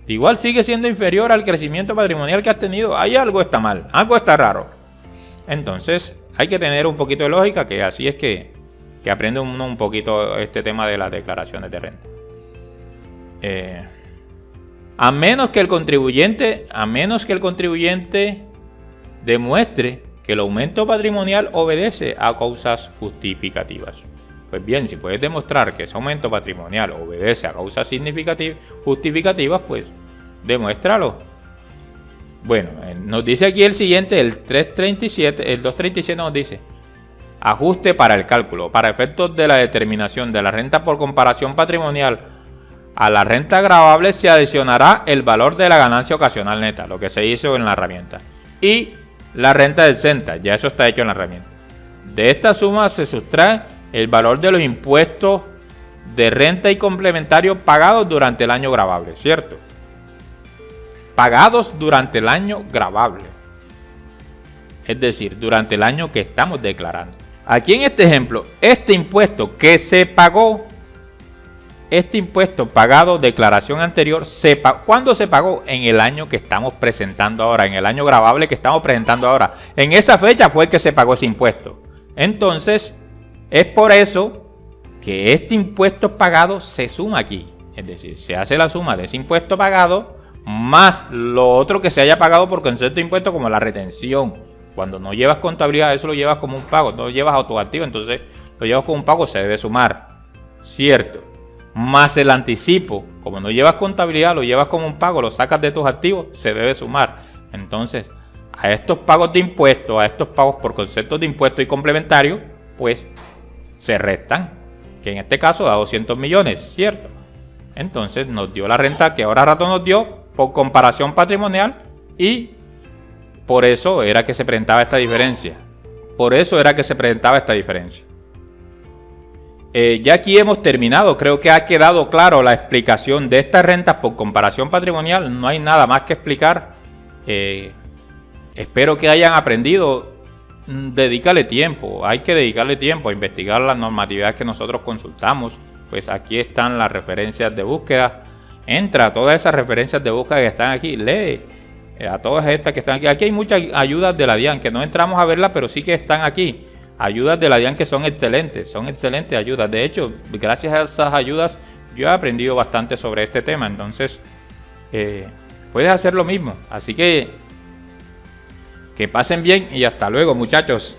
igual sigue siendo inferior al crecimiento patrimonial que has tenido. Ahí algo está mal, algo está raro. Entonces hay que tener un poquito de lógica, que así es que aprende uno un poquito este tema de las declaraciones de renta. A menos que el contribuyente demuestre que el aumento patrimonial obedece a causas justificativas. Pues bien, si puedes demostrar que ese aumento patrimonial obedece a causas justificativas, pues demuéstralo. Bueno, nos dice aquí el siguiente, el 237 nos dice: ajuste para el cálculo. Para efectos de la determinación de la renta por comparación patrimonial a la renta gravable se adicionará el valor de la ganancia ocasional neta, lo que se hizo en la herramienta, y la renta exenta, ya eso está hecho en la herramienta. De esta suma se sustrae el valor de los impuestos de renta y complementarios pagados durante el año gravable, ¿cierto? Pagados durante el año gravable. Es decir, durante el año que estamos declarando. Aquí en este ejemplo, este impuesto que se pagó este impuesto pagado, declaración anterior, ¿cuándo se pagó? En el año que estamos presentando ahora, en el año gravable que estamos presentando ahora. En esa fecha fue que se pagó ese impuesto. Entonces, es por eso que este impuesto pagado se suma aquí. Es decir, se hace la suma de ese impuesto pagado más lo otro que se haya pagado por concepto de impuesto, como la retención. Cuando no llevas contabilidad, eso lo llevas como un pago, no llevas autoactivo, entonces lo llevas como un pago, se debe sumar. Cierto. Más el anticipo, como no llevas contabilidad, lo llevas como un pago, lo sacas de tus activos, se debe sumar. Entonces, a estos pagos de impuestos, a estos pagos por conceptos de impuesto y complementario, pues se restan, que en este caso da 200 millones, ¿cierto? Entonces nos dio la renta que ahora rato nos dio por comparación patrimonial y por eso era que se presentaba esta diferencia. Ya aquí hemos terminado, creo que ha quedado claro la explicación de estas rentas por comparación patrimonial, no hay nada más que explicar. Espero que hayan aprendido, dedícale tiempo, hay que dedicarle tiempo a investigar las normatividades que nosotros consultamos, pues aquí están las referencias de búsqueda, entra a todas esas referencias de búsqueda que están aquí, lee a todas estas que están aquí, aquí hay muchas ayudas de la DIAN que no entramos a verlas, pero sí que están aquí. Ayudas de la DIAN que son excelentes ayudas. De hecho, gracias a esas ayudas yo he aprendido bastante sobre este tema. Entonces, puedes hacer lo mismo. Así que pasen bien y hasta luego, muchachos.